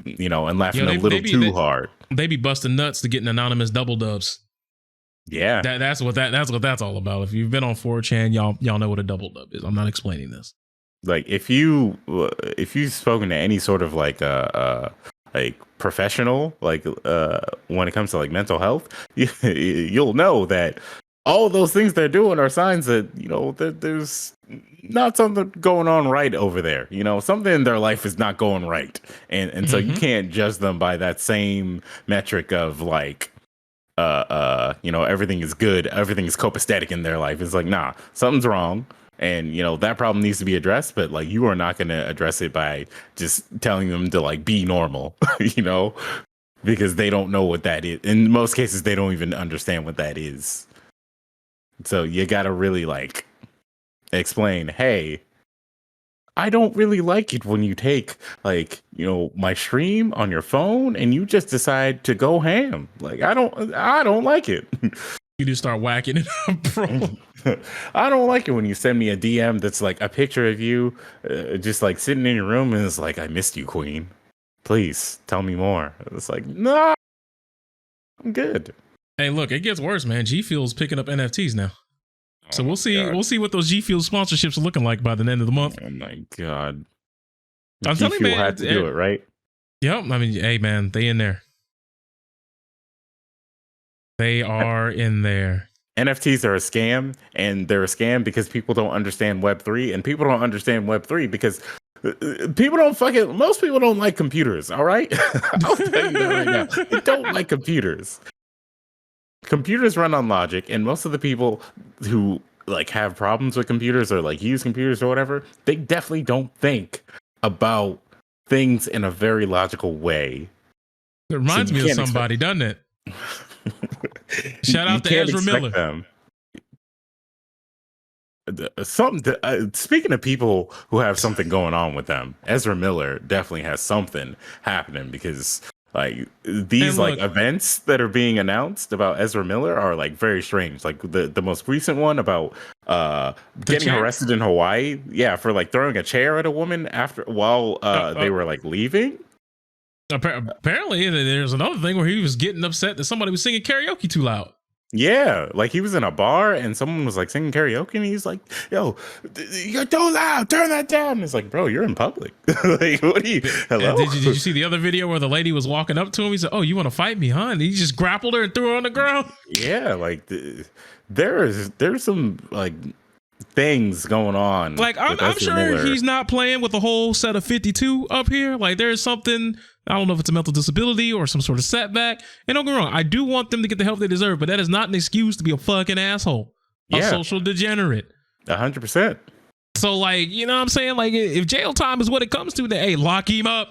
you know, and laughing a little too hard. They be busting nuts to get an anonymous double dubs. Yeah, that's what that's all about. If you've been on 4chan, y'all know what a double dub is. I'm not explaining this. Like if you've spoken to any sort of like professional, like when it comes to like mental health, you'll know that all those things they're doing are signs that, you know, that there's not something going on right over there. You know, something in their life is not going right, and so you can't judge them by that same metric of like, you know, everything is good, everything is copacetic in their life. It's like, nah, something's wrong, and you know that problem needs to be addressed, but like you are not going to address it by just telling them to like be normal. You know, because they don't know what that is. In most cases, they don't even understand what that is. So you got to really like explain, hey, I don't really like it when you take like, you know, my stream on your phone and you just decide to go ham. Like, I don't like it. You just start whacking it up, bro. I don't like it when you send me a DM that's like a picture of you just like sitting in your room and it's like, I missed you, queen. Please tell me more. It's like, no, I'm good. Hey, look, it gets worse, man. G Fuel's picking up NFTs now. So we'll see. God. We'll see what those G Fuel sponsorships are looking like by the end of the month. Oh my god! I'm telling you, man, had to do it, right? Yep. I mean, hey, man, they in there. They are in there. NFTs are a scam, and they're a scam because people don't understand Web3, and people don't understand Web3 because most people don't like computers. All right, I'll tell you that right now. They don't like computers. Computers run on logic, and most of the people who like have problems with computers or like use computers or whatever, they definitely don't think about things in a very logical way. It reminds me of somebody, doesn't it? Shout out to Ezra Miller. Speaking of people who have something going on with them, Ezra Miller definitely has something happening because like these And like look, events that are being announced about Ezra Miller are like very strange. Like the most recent one about the getting chair. arrested in Hawaii, yeah, for like throwing a chair at a woman after while Uh, they uh, were like leaving. apparently, there's another thing where he was getting upset that somebody was singing karaoke too loud. Yeah, like he was in a bar and someone was like singing karaoke and he's like, "Yo, you're too loud. Turn that down." And it's like, "Bro, you're in public. Like, what are you? Hello?" Did you see the other video where the lady was walking up to him? He said, "Oh, you want to fight me, huh?" And he just grappled her and threw her on the ground. Yeah, like there's some like things going on. Like I'm with Ezra sure Miller. he's not playing with a whole set of 52 up here. Like there's something, I don't know if it's a mental disability or some sort of setback. And don't get me wrong, I do want them to get the help they deserve, but that is not an excuse to be a fucking asshole, a Yeah, social degenerate. 100%. So like, you know what I'm saying? Like if jail time is what it comes to, then hey, lock him up.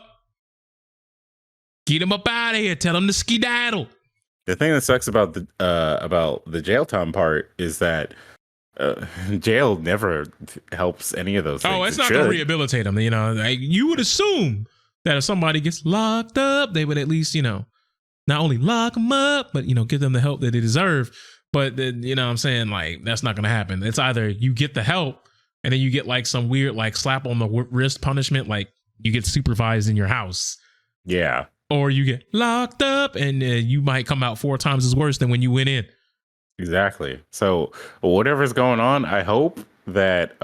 Get him up out of here. Tell him to skedaddle. The thing that sucks about the jail time part is that jail never helps any of those things. Oh, it's not going to rehabilitate him. You know, like, you would assume that if somebody gets locked up, they would at least, you know, not only lock them up, but, you know, give them the help that they deserve. But, you know what I'm saying? Like, that's not going to happen. It's either you get the help and then you get like some weird, like slap on the wrist punishment, like you get supervised in your house. Yeah. Or you get locked up and you might come out 4 times as worse than when you went in. Exactly. So whatever's going on, I hope that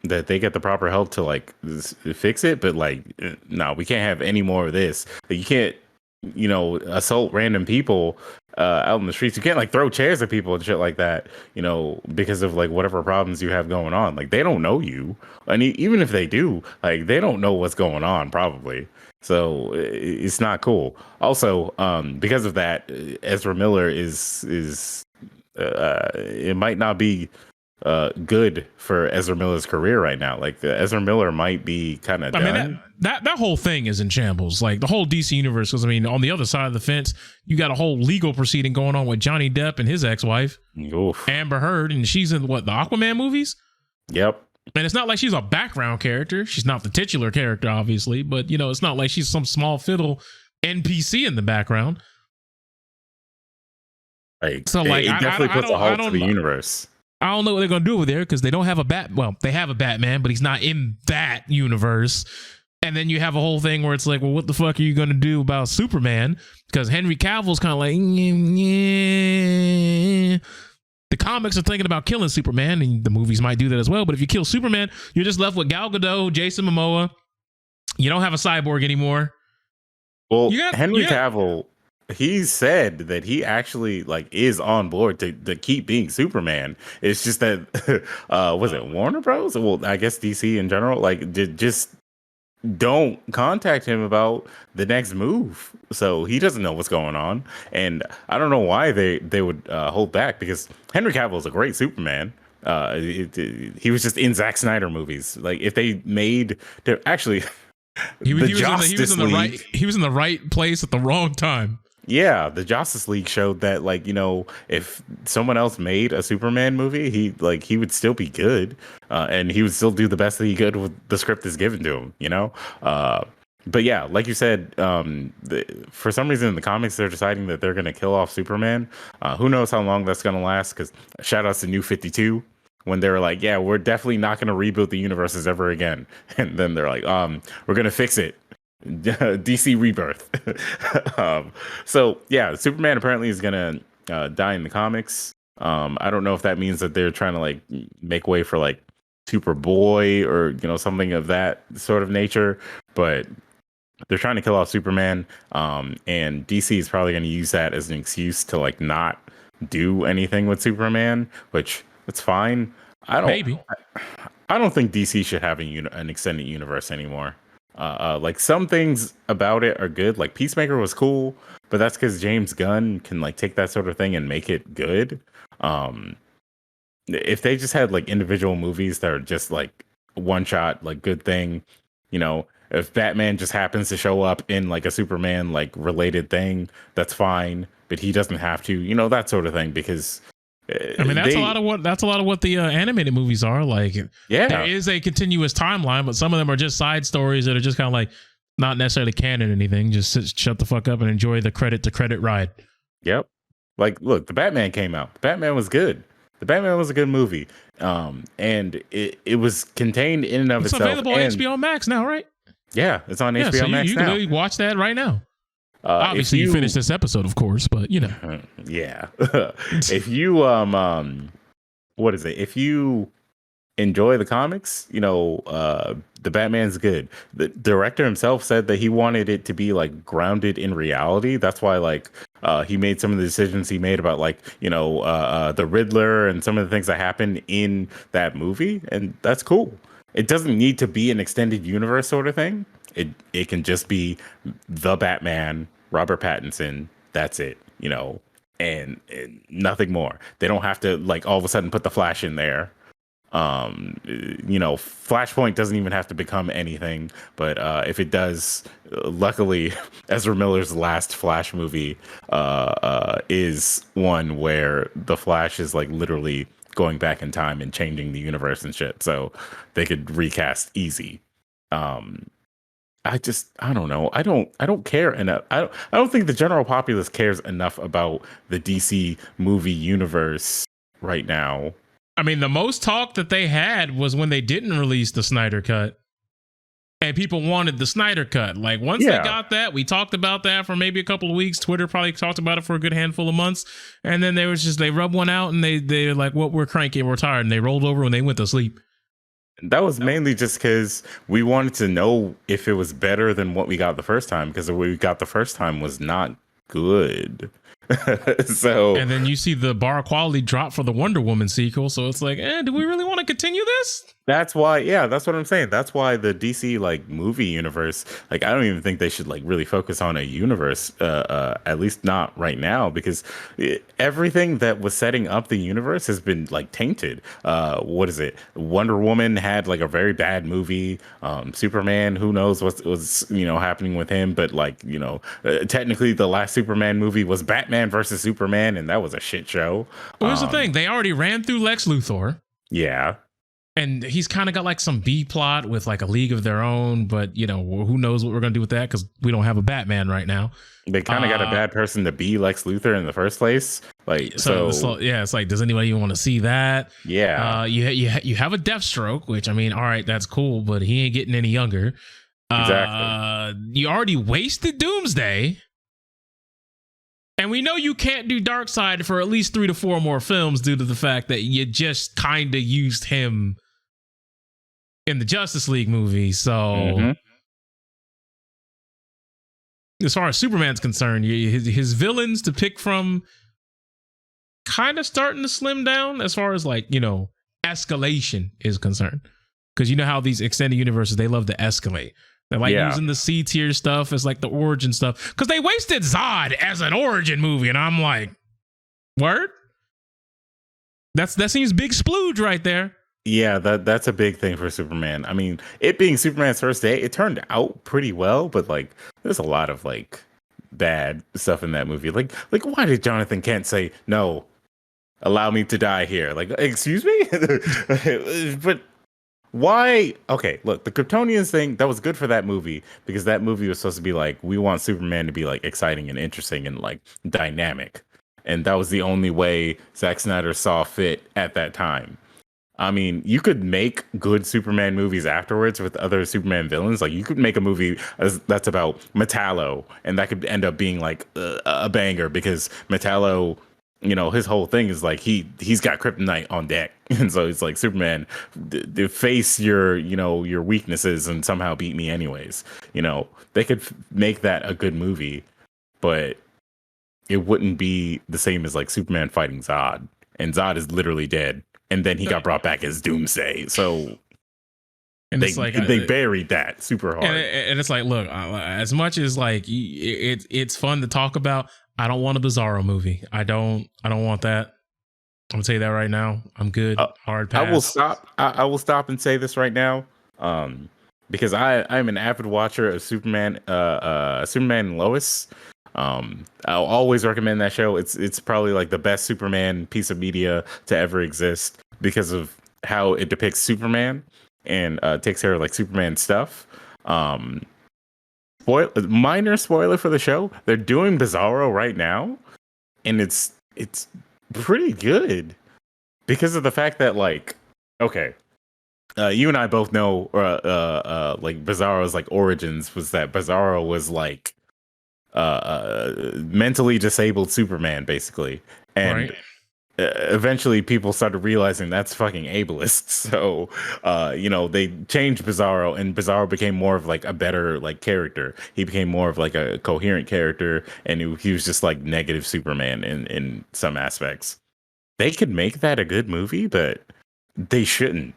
that they get the proper help to like fix it. But like, no, we can't have any more of this. Like, you can't, you know, assault random people out in the streets. You can't like throw chairs at people and shit like that, you know, because of like whatever problems you have going on. Like they don't know you, and even if they do, like they don't know what's going on probably. So it's not cool. Also, because of that, Ezra Miller is it might not be good for Ezra Miller's career right now. Like Ezra Miller might be kind of done. I mean, that whole thing is in shambles. Like the whole DC universe. Because I mean, on the other side of the fence, you got a whole legal proceeding going on with Johnny Depp and his ex-wife, Amber Heard, and she's in what, the Aquaman movies? Yep. And it's not like she's a background character. She's not the titular character, obviously, but you know, it's not like she's some small fiddle NPC in the background. Like, so like, it definitely puts a halt to the universe. I don't know what they're gonna do over there because they don't have a they have a Batman, but he's not in that universe. And then you have a whole thing where it's like, well, what the fuck are you gonna do about Superman? Because Henry Cavill's kind of like, yeah. The comics are thinking about killing Superman, and the movies might do that as well. But if you kill Superman, you're just left with Gal Gadot, Jason Momoa. You don't have a cyborg anymore. Well, Henry Cavill, he said that he actually like is on board to keep being Superman. It's just that was it Warner Bros? Well, I guess DC in general, like just don't contact him about the next move. So he doesn't know what's going on. And I don't know why they would hold back, because Henry Cavill is a great Superman. He was just in Zack Snyder movies. Like if they made actually he was in the right place at the wrong time. Yeah, the Justice League showed that, like, you know, if someone else made a Superman movie, he would still be good, and he would still do the best that he could with the script that's given to him, you know. But yeah, like you said, for some reason in the comics they're deciding that they're going to kill off Superman. Who knows how long that's going to last? Because shout outs to New 52 when they were like, yeah, we're definitely not going to reboot the universes ever again, and then they're like, we're going to fix it. DC Rebirth. So yeah, Superman apparently is gonna die in the comics. I don't know if that means that they're trying to like make way for like Superboy or, you know, something of that sort of nature, but they're trying to kill off Superman. And DC is probably going to use that as an excuse to like not do anything with Superman, which it's fine. I don't think DC should have an extended universe anymore. Like some things about it are good. Like Peacemaker was cool, but that's because James Gunn can like take that sort of thing and make it good. If they just had like individual movies that are just like one shot, like good thing, you know, if Batman just happens to show up in like a Superman like related thing, that's fine, but he doesn't have to, you know, that sort of thing, because I mean, that's a lot of what the animated movies are like. Yeah, there is a continuous timeline, but some of them are just side stories that are just kind of like not necessarily canon or anything. Just shut the fuck up and enjoy the credit to credit ride. Yep. Like, look, the Batman came out. The Batman was good. The Batman was a good movie. And it was contained in and of itself. It's available on HBO Max now, right? Yeah, it's on HBO so Max you now. can literally watch that right now. Obviously, you finish this episode, of course, but you know. Yeah. If you what is it? If you enjoy the comics, you know, the Batman's good. The director himself said that he wanted it to be like grounded in reality. That's why like he made some of the decisions he made about like, you know, the Riddler and some of the things that happened in that movie, and that's cool. It doesn't need to be an extended universe sort of thing. It can just be the Batman, Robert Pattinson. That's it, you know, and nothing more. They don't have to like all of a sudden put the Flash in there. You know, Flashpoint doesn't even have to become anything, but if it does, luckily Ezra Miller's last Flash movie is one where the Flash is like literally going back in time and changing the universe and shit, so they could recast easy. I don't know. I don't care enough. I don't think the general populace cares enough about the DC movie universe right now. I mean, the most talk that they had was when they didn't release the Snyder Cut. And people wanted the Snyder Cut. Like, once they got that, we talked about that for maybe a couple of weeks. Twitter probably talked about it for a good handful of months. And then they rubbed one out and they're like, well, we're cranky, we're tired. And they rolled over and they went to sleep. That was mainly just because we wanted to know if it was better than what we got the first time, because what we got the first time was not good. So, and then you see the bar quality drop for the Wonder Woman sequel, so it's like, do we really want to continue this? That's why, that's what I'm saying. That's why the DC like movie universe, like I don't even think they should like really focus on a universe, at least not right now, because everything that was setting up the universe has been like tainted. What is it? Wonder Woman had like a very bad movie. Superman, who knows what was happening with him? But like technically, the last Superman movie was Batman versus Superman, and that was a shit show. Well, here's the thing: they already ran through Lex Luthor. Yeah. And he's kind of got like some B plot with like a League of Their Own, but who knows what we're gonna do with that because we don't have a Batman right now. They kind of got a bad person to be Lex Luthor in the first place. Like so yeah, it's like, does anybody even want to see that? Yeah. You have a Deathstroke, which I mean, all right, that's cool, but he ain't getting any younger. Exactly. You already wasted Doomsday. And we know you can't do Darkseid for at least 3 to 4 more films due to the fact that you just kind of used him in the Justice League movie. So as far as Superman's concerned, his villains to pick from kind of starting to slim down as far as like, escalation is concerned. Because you know how these extended universes, they love to escalate. They're like using the C tier stuff as like the origin stuff. Because they wasted Zod as an origin movie. And I'm like, word? That seems big splooge right there. Yeah, that's a big thing for Superman. I mean, it being Superman's first day, it turned out pretty well, but like there's a lot of like bad stuff in that movie. Like why did Jonathan Kent say, no, allow me to die here? Like, excuse me? But why? Okay, look, the Kryptonians thing, that was good for that movie because that movie was supposed to be like, we want Superman to be like exciting and interesting and like dynamic. And that was the only way Zack Snyder saw fit at that time. I mean, you could make good Superman movies afterwards with other Superman villains. Like you could make a movie that's about Metallo, and that could end up being like a banger because Metallo, his whole thing is like he's got kryptonite on deck, and so it's like Superman, face your weaknesses and somehow beat me anyways. They could make that a good movie, but it wouldn't be the same as like Superman fighting Zod, and Zod is literally dead. And then he got brought back as Doomsday. So and they buried that super hard. And it's like, look, as much as like it's fun to talk about, I don't want a Bizarro movie. I don't want that. I'm gonna tell you that right now. I'm good. Hard pass. I will stop. I will stop and say this right now, because I'm an avid watcher of Superman and Lois. I'll always recommend that show. It's probably like the best Superman piece of media to ever exist because of how it depicts Superman and takes care of like Superman stuff. Um, minor spoiler for the show: they're doing Bizarro right now, and it's pretty good because of the fact that like, okay, you and I both know, like Bizarro's like origins was that Bizarro was like mentally disabled Superman, basically, and Right. eventually people started realizing that's fucking ableist. So, they changed Bizarro, and Bizarro became more of like a better like character. He became more of like a coherent character, and he was just like negative Superman in some aspects. They could make that a good movie, but they shouldn't.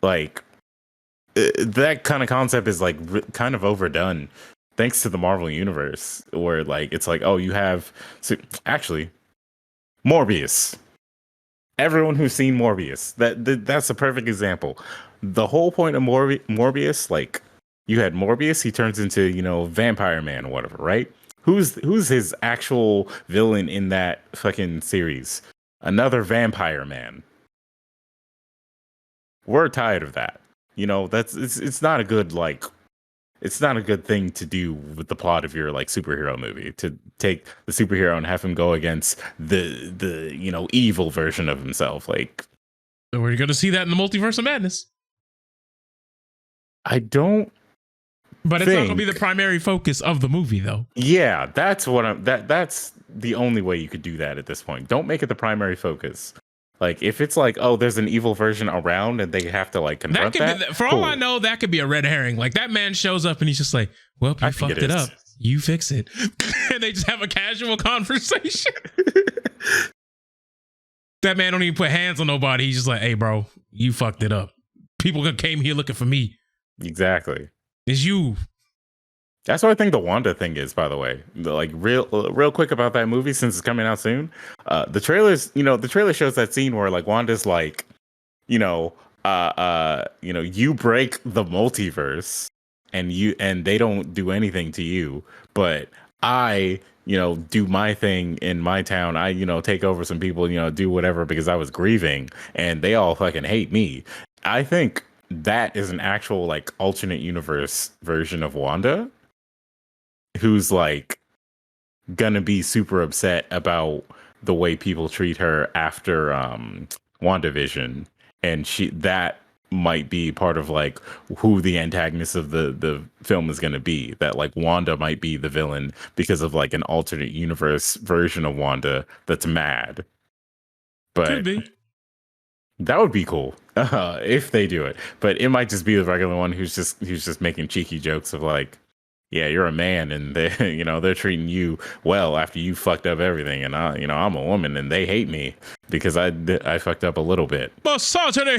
Like that kind of concept is like kind of overdone thanks to the Marvel universe, where like it's like, oh, you have actually Morbius. Everyone who's seen Morbius, that's a perfect example. The whole point of Morbius, like you had Morbius, he turns into, Vampire Man or whatever, right? Who's his actual villain in that fucking series? Another Vampire Man. We're tired of that. It's not a good like it's not a good thing to do with the plot of your like superhero movie, to take the superhero and have him go against the evil version of himself. Like, So we're going to see that in the Multiverse of Madness. I don't But it's not going to be think- the primary focus of the movie, though. Yeah, that's that's the only way you could do that at this point. Don't make it the primary focus. Like, if it's like, oh, there's an evil version around and they have to like confront That could that. be, for all I know, that could be a red herring. Like that man shows up and he's just like, "Well, you I think fucked it it is. up. You fix it," and they just have a casual conversation. That man don't even put hands on nobody. He's just like, "Hey, bro, you fucked it up. People came here looking for me. Exactly. It's you." That's what I think the Wanda thing is, by the way. Like real quick about that movie, since it's coming out soon. The trailer shows that scene where like Wanda's like, you break the multiverse and they don't do anything to you, but I, do my thing in my town. I, take over some people, do whatever because I was grieving and they all fucking hate me. I think that is an actual like alternate universe version of Wanda, who's like gonna be super upset about the way people treat her after WandaVision, and that might be part of like who the antagonist of the film is gonna be. That like Wanda might be the villain because of like an alternate universe version of Wanda that's mad. But Could be. that would be cool if they do it. But it might just be the regular one who's just making cheeky jokes of like, yeah, you're a man, and they, they're treating you well after you fucked up everything, and I'm a woman, and they hate me because I fucked up a little bit. Misogyny.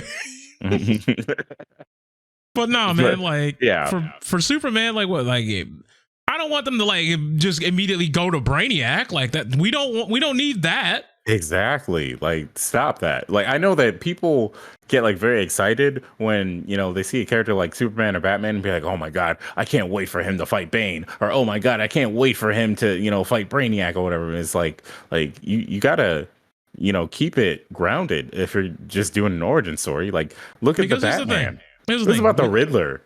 But no, man, like, yeah, for Superman, like, what, like, I don't want them to like just immediately go to Brainiac like that. We don't need that. Exactly. Like, stop that. Like, I know that people get like very excited when, they see a character like Superman or Batman and be like, oh my God, I can't wait for him to fight Bane. Or, oh my God, I can't wait for him to, fight Brainiac or whatever. And it's like you gotta, keep it grounded if you're just doing an origin story. Like, look at the Batman. This is about the Riddler.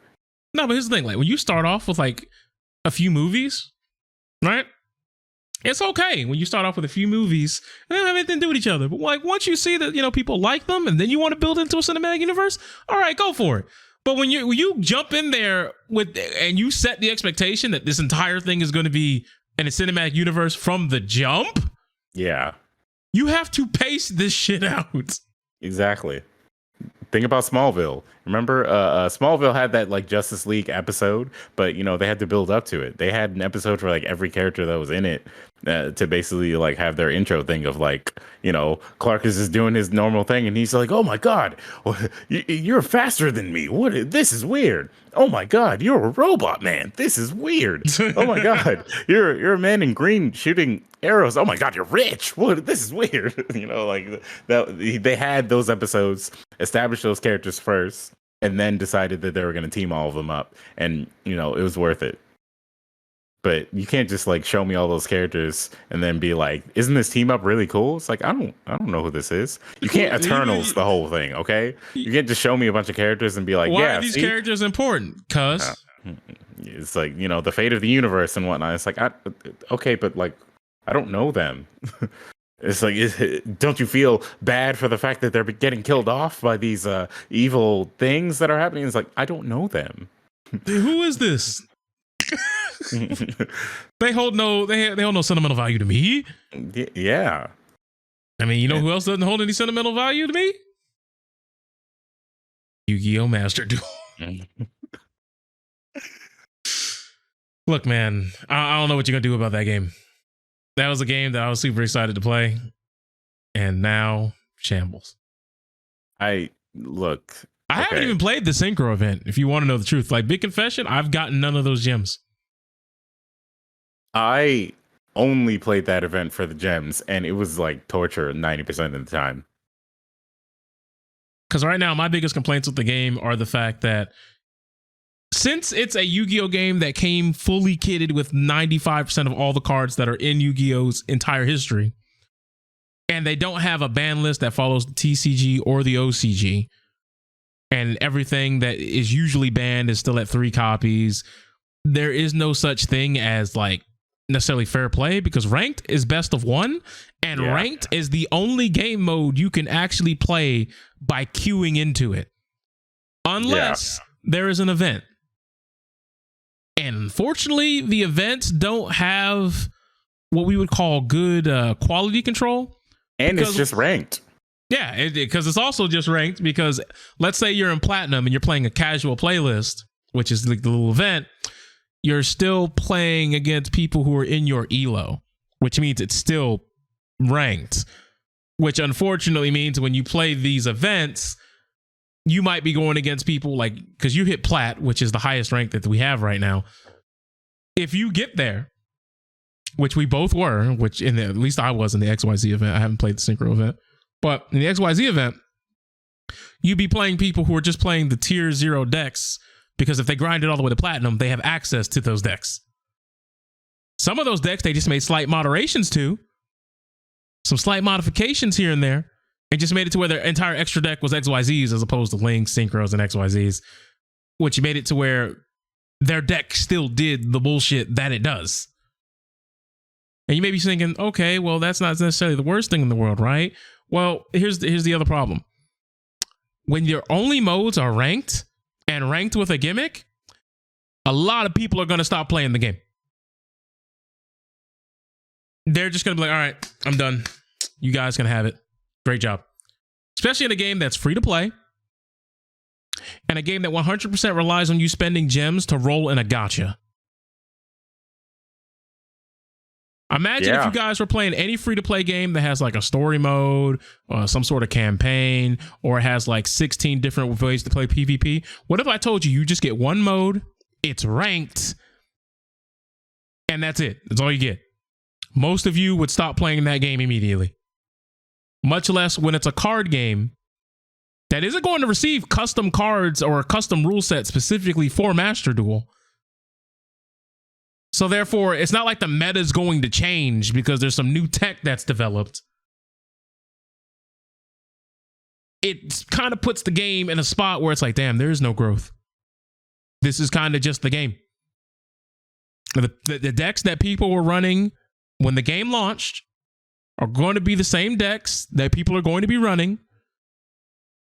No, but here's the thing. Like, when you start off with like a few movies, right? It's okay when you start off with a few movies, they don't have anything to do with each other. But like once you see that people like them, and then you want to build into a cinematic universe, all right, go for it. But when you jump in there and you set the expectation that this entire thing is going to be in a cinematic universe from the jump, yeah, you have to pace this shit out. Exactly. Think about Smallville. Remember, Smallville had that like Justice League episode, but they had to build up to it. They had an episode for like every character that was in it to basically like have their intro thing of like, Clark is just doing his normal thing, and he's like, "Oh my God, you're faster than me. This is weird. Oh my God, you're a robot, man. This is weird. Oh my God, you're a man in green shooting arrows. Oh my God, you're rich. What? This is weird." Like that. They had those episodes, established those characters first, and then decided that they were going to team all of them up, and it was worth it. but you can't just like show me all those characters and then be like, isn't this team up really cool? It's like, I don't know who this is. You can't Eternals the whole thing, okay? You can't just show me a bunch of characters and be like, why yeah, are these characters important? Cuz it's like, you know, the fate of the universe and whatnot. It's like, okay, but like, I don't know them. It's like, don't you feel bad for the fact that they're getting killed off by these evil things that are happening? It's like, I don't know them. Who is this? they hold no sentimental value to me. Yeah. I mean, you know who else doesn't hold any sentimental value to me? Yu-Gi-Oh! Master Duel. Look, man, I don't know what you're gonna do about that game. That was a game that I was super excited to play, and now shambles. I haven't even played the Synchro event, if you want to know the truth. Like, big confession, I've gotten none of those gems. I only played that event for the gems, and it was like torture 90% of the time. Because right now, my biggest complaints with the game are the fact that since it's a Yu-Gi-Oh game that came fully kitted with 95% of all the cards that are in Yu-Gi-Oh's entire history, and they don't have a ban list that follows the TCG or the OCG, and everything that is usually banned is still at 3 copies, there is no such thing as like necessarily fair play, because ranked is best of 1, and ranked is the only game mode you can actually play by queuing into it, unless there is an event. And unfortunately, the events don't have what we would call good quality control. And it's just ranked. Yeah, because it's also just ranked, because let's say you're in Platinum and you're playing a casual playlist, which is like the little event, you're still playing against people who are in your ELO, which means it's still ranked, which unfortunately means when you play these events, you might be going against people like, because you hit Plat, which is the highest rank that we have right now. If you get there, which we both were, which at least I was in the XYZ event. I haven't played the Synchro event, but in the XYZ event, you'd be playing people who are just playing the tier 0 decks, because if they grind it all the way to Platinum, they have access to those decks. Some of those decks, they just made slight moderations to, some slight modifications here and there, and just made it to where their entire extra deck was XYZs as opposed to Links, Synchros, and XYZs, which made it to where their deck still did the bullshit that it does. And you may be thinking, okay, well, that's not necessarily the worst thing in the world, right? Well, here's the other problem. When your only modes are ranked, and ranked with a gimmick, a lot of people are going to stop playing the game. They're just going to be like, all right, I'm done. You guys can have it. Great job. Especially in a game that's free to play, and a game that 100% relies on you spending gems to roll in a gacha. Imagine if you guys were playing any free-to-play game that has like a story mode, or some sort of campaign, or has like 16 different ways to play PvP. What if I told you just get one mode, it's ranked, and that's it. That's all you get. Most of you would stop playing that game immediately. Much less when it's a card game that isn't going to receive custom cards or a custom rule set specifically for Master Duel. So therefore, it's not like the meta is going to change because there's some new tech that's developed. It kind of puts the game in a spot where it's like, damn, there is no growth. This is kind of just the game. The decks that people were running when the game launched are going to be the same decks that people are going to be running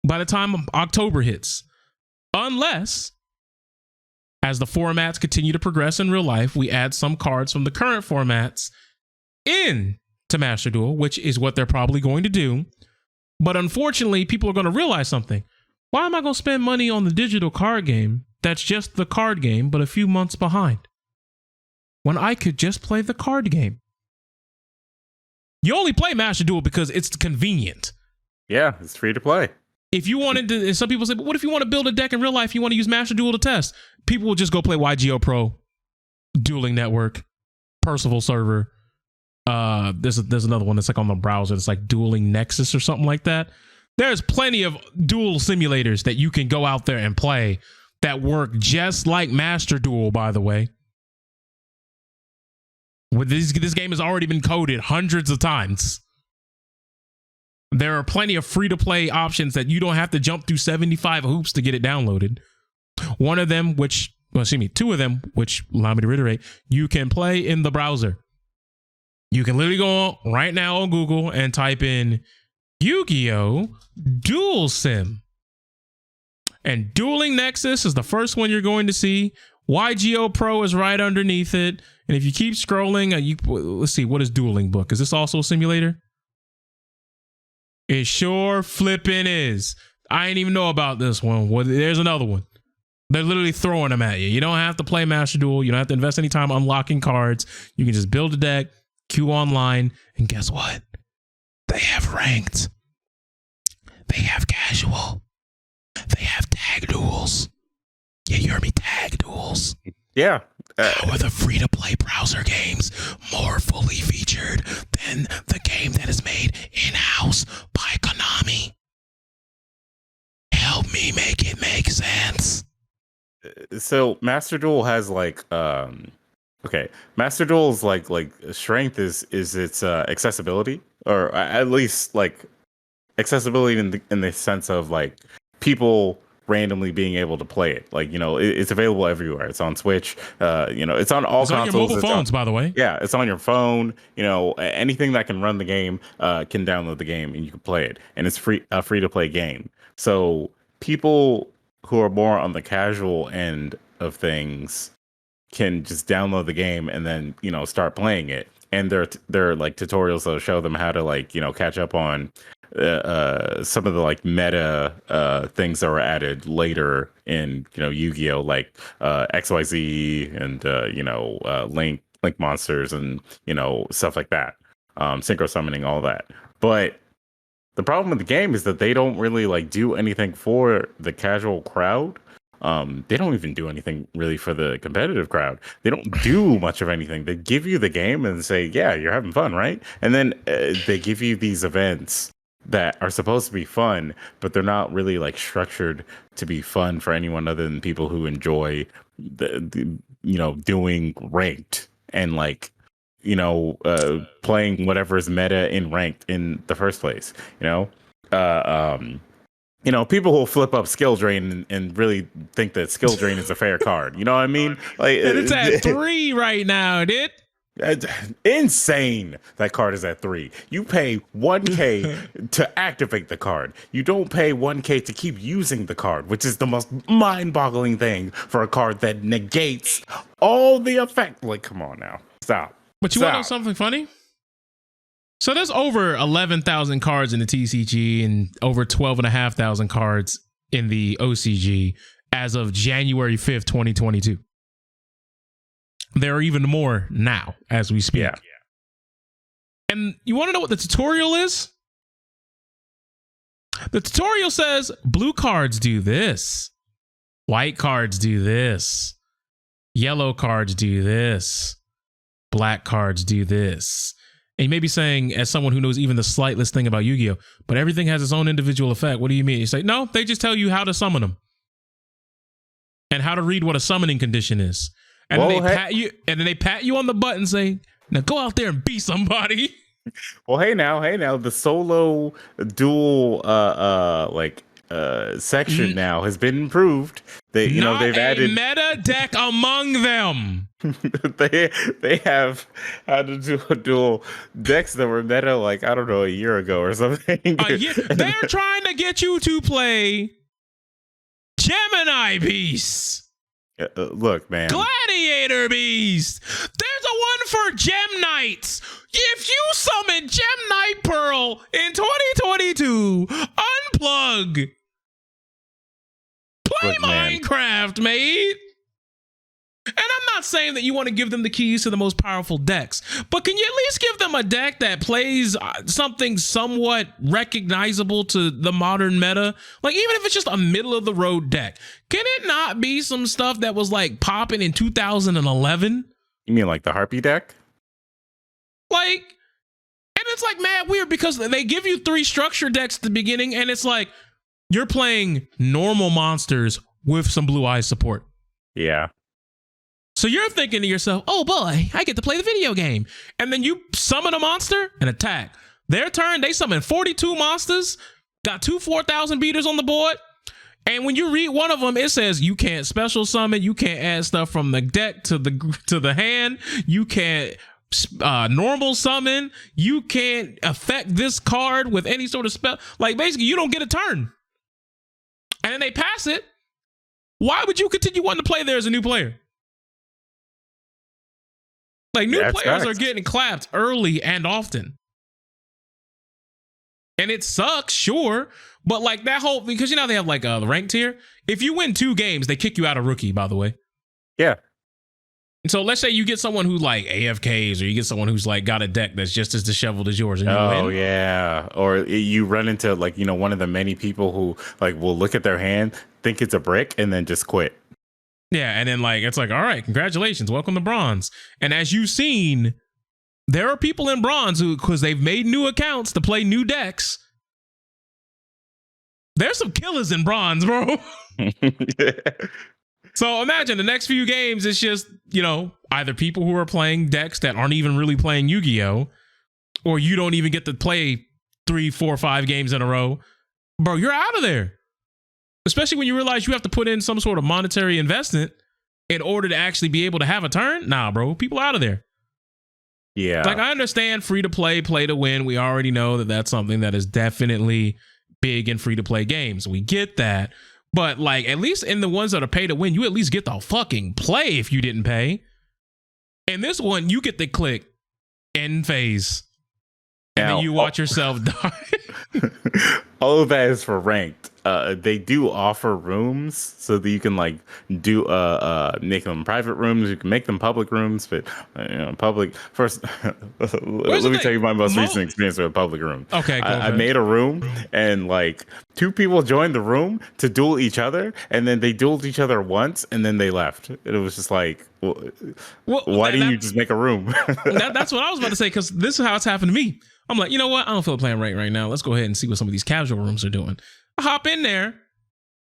by the time October hits. Unless, as the formats continue to progress in real life, we add some cards from the current formats in to Master Duel, which is what they're probably going to do. But unfortunately, people are going to realize something. Why am I going to spend money on the digital card game that's just the card game, but a few months behind, when I could just play the card game? You only play Master Duel because it's convenient. Yeah, it's free to play. If you wanted to, some people say, but what if you want to build a deck in real life? You want to use Master Duel to test? People will just go play YGO Pro, Dueling Network, Percival server. There's another one that's like on the browser. It's like Dueling Nexus or something like that. There's plenty of duel simulators that you can go out there and play that work just like Master Duel, by the way. This game has already been coded hundreds of times. There are plenty of free-to-play options that you don't have to jump through 75 hoops to get it downloaded. One of them, two of them, which allow me to reiterate, you can play in the browser. You can literally go right now on Google and type in Yu-Gi-Oh! Dual Sim. And Dueling Nexus is the first one you're going to see. YGO Pro is right underneath it. And if you keep scrolling, let's see, what is Dueling Book? Is this also a simulator? It sure flipping is. I ain't even know about this one. Well, there's another one. They're literally throwing them at you. You don't have to play Master Duel. You don't have to invest any time unlocking cards. You can just build a deck, queue online, and guess what? They have ranked. They have casual. They have tag duels. Yeah, you heard me, tag duels. Yeah. How are the free-to-play browser games more fully featured than the game that is made in-house by Konami? Help me make it make sense. So Master Duel has Master Duel's like strength is its accessibility, or at least like accessibility in the sense of like people randomly being able to play it. Like, it's available everywhere. It's on Switch. It's on all consoles. On your mobile phones, by the way. Yeah, it's on your phone. Anything that can run the game can download the game and you can play it. And it's free to play game. So people who are more on the casual end of things can just download the game and then start playing it. And there are like tutorials that'll show them how to catch up on some of the like meta things that were added later in Yu-Gi-Oh, like XYZ and Link monsters and stuff like that, synchro summoning, all that. But the problem with the game is that they don't really like do anything for the casual crowd. They don't even do anything really for the competitive crowd. They don't do much of anything. They give you the game and say, yeah, you're having fun, right? And then they give you these events that are supposed to be fun, but they're not really like structured to be fun for anyone other than people who enjoy doing ranked and playing whatever is meta in ranked in the first place. People who flip up Skill Drain and really think that Skill Drain is a fair card. You know what I mean? Like, and it's at 3 right now, dude. Insane. That card is at 3. You pay 1K to activate the card. You don't pay 1K to keep using the card, which is the most mind-boggling thing for a card that negates all the effect. Like, come on now. Stop. But you want to know something funny? So there's over 11,000 cards in the TCG and over 12,500 cards in the OCG as of January 5th, 2022. There are even more now as we speak. Yeah. And you want to know what the tutorial is? The tutorial says blue cards do this. White cards do this. Yellow cards do this. Black cards do this. And you may be saying, as someone who knows even the slightest thing about Yu-Gi-Oh, but everything has its own individual effect. What do you mean? You say, no, they just tell you how to summon them and how to read what a summoning condition is. And then they pat you on the butt and say, now go out there and be somebody. Well, hey now, the solo duel section now has been improved. They've added meta deck among them. they have had to do a duel decks that were meta a year ago or something. They're trying to get you to play Gemini Beast. Look, man. Gladiator Beast. There's a one for Gem Knights. If you summon Gem Knight Pearl in 2022, unplug. Play Minecraft, mate. And I'm not saying that you want to give them the keys to the most powerful decks, but can you at least give them a deck that plays something somewhat recognizable to the modern meta? Like, even if it's just a middle of the road deck, can it not be some stuff that was like popping in 2011? You mean like the Harpy deck? And it's like mad weird because they give you 3 structure decks at the beginning and it's like you're playing normal monsters with some Blue Eyes support. Yeah. So you're thinking to yourself, oh boy, I get to play the video game. And then you summon a monster and attack. Their turn, they summon 42 monsters, got two 4,000 beaters on the board. And when you read one of them, it says you can't special summon, you can't add stuff from the deck to the hand, you can't normal summon, you can't affect this card with any sort of spell. Like basically, you don't get a turn. And then they pass it. Why would you continue wanting to play there as a new player? Like new players are getting clapped early and often. And it sucks, sure. But like that whole, because you know they have like the rank tier. If you win 2 games, they kick you out of rookie, by the way. Yeah. And so let's say you get someone who like AFKs, or you get someone who's like got a deck that's just as disheveled as yours. And you win. Yeah. Or you run into like, you know, one of the many people who like will look at their hand, think it's a brick, and then just quit. Yeah. And then like, it's like, all right, congratulations. Welcome to bronze. And as you've seen, there are people in bronze who, because they've made new accounts to play new decks. There's some killers in bronze, bro. So imagine the next few games, it's just, you know, either people who are playing decks that aren't even really playing Yu-Gi-Oh! Or you don't even get to play 3, 4, 5 games in a row. Bro, you're out of there. Especially when you realize you have to put in some sort of monetary investment in order to actually be able to have a turn. Nah, bro, people out of there. Yeah. Like, I understand free to play, play to win. We already know that that's something that is definitely big in free to play games. We get that. But like, at least in the ones that are pay to win, you at least get the fucking play if you didn't pay. And this one, you get to click end phase. And then you watch yourself die. All of that is for ranked. They do offer rooms so that you can like do make them private rooms. You can make them public rooms, but you know, public first. Let me tell you my most recent experience with a public room. Okay, I made a room and like 2 people joined the room to duel each other, and then they dueled each other once, and then they left. And it was just like, why didn't you just make a room? That's what I was about to say, because this is how it's happened to me. I'm like, you know what? I don't feel like playing right now. Let's go ahead and see what some of these casual rooms are doing. I hop in there,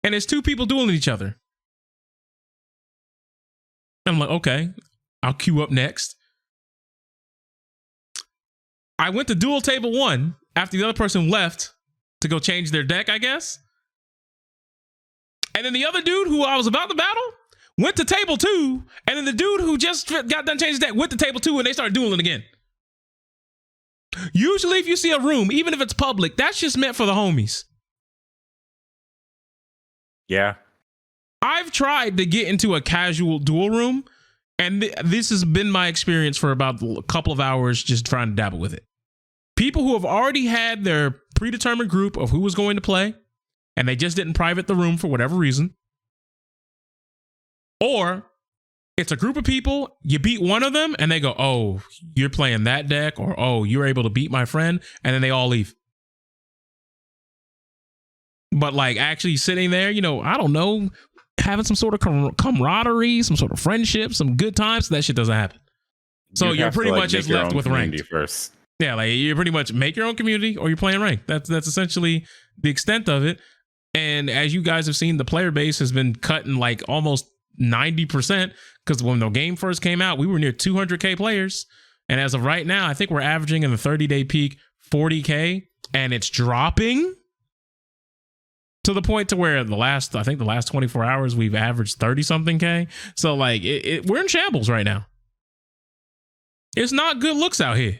and there's 2 people dueling each other. I'm like, okay, I'll queue up next. I went to duel table 1 after the other person left to go change their deck, I guess. And then the other dude who I was about to battle went to table 2, and then the dude who just got done changing his deck went to table 2, and they started dueling again. Usually if you see a room, even if it's public, that's just meant for the homies. Yeah. I've tried to get into a casual duel room, and this has been my experience for about a couple of hours just trying to dabble with it. People who have already had their predetermined group of who was going to play, and they just didn't private the room for whatever reason. Or it's a group of people, you beat one of them, and they go, oh, you're playing that deck, or oh, you're able to beat my friend, and then they all leave. But like actually sitting there, you know, I don't know, having some sort of camaraderie, some sort of friendship, some good times, that shit doesn't happen. So you're pretty much just left with ranked first. Yeah, like you pretty much make your own community or you're playing ranked. That's essentially the extent of it. And as you guys have seen, the player base has been cut in like almost 90%, because when the game first came out, we were near 200K players. And as of right now, I think we're averaging in the 30-day peak 40K, and it's dropping to the point to where the last 24 hours, we've averaged 30 something K. So like we're in shambles right now. It's not good looks out here.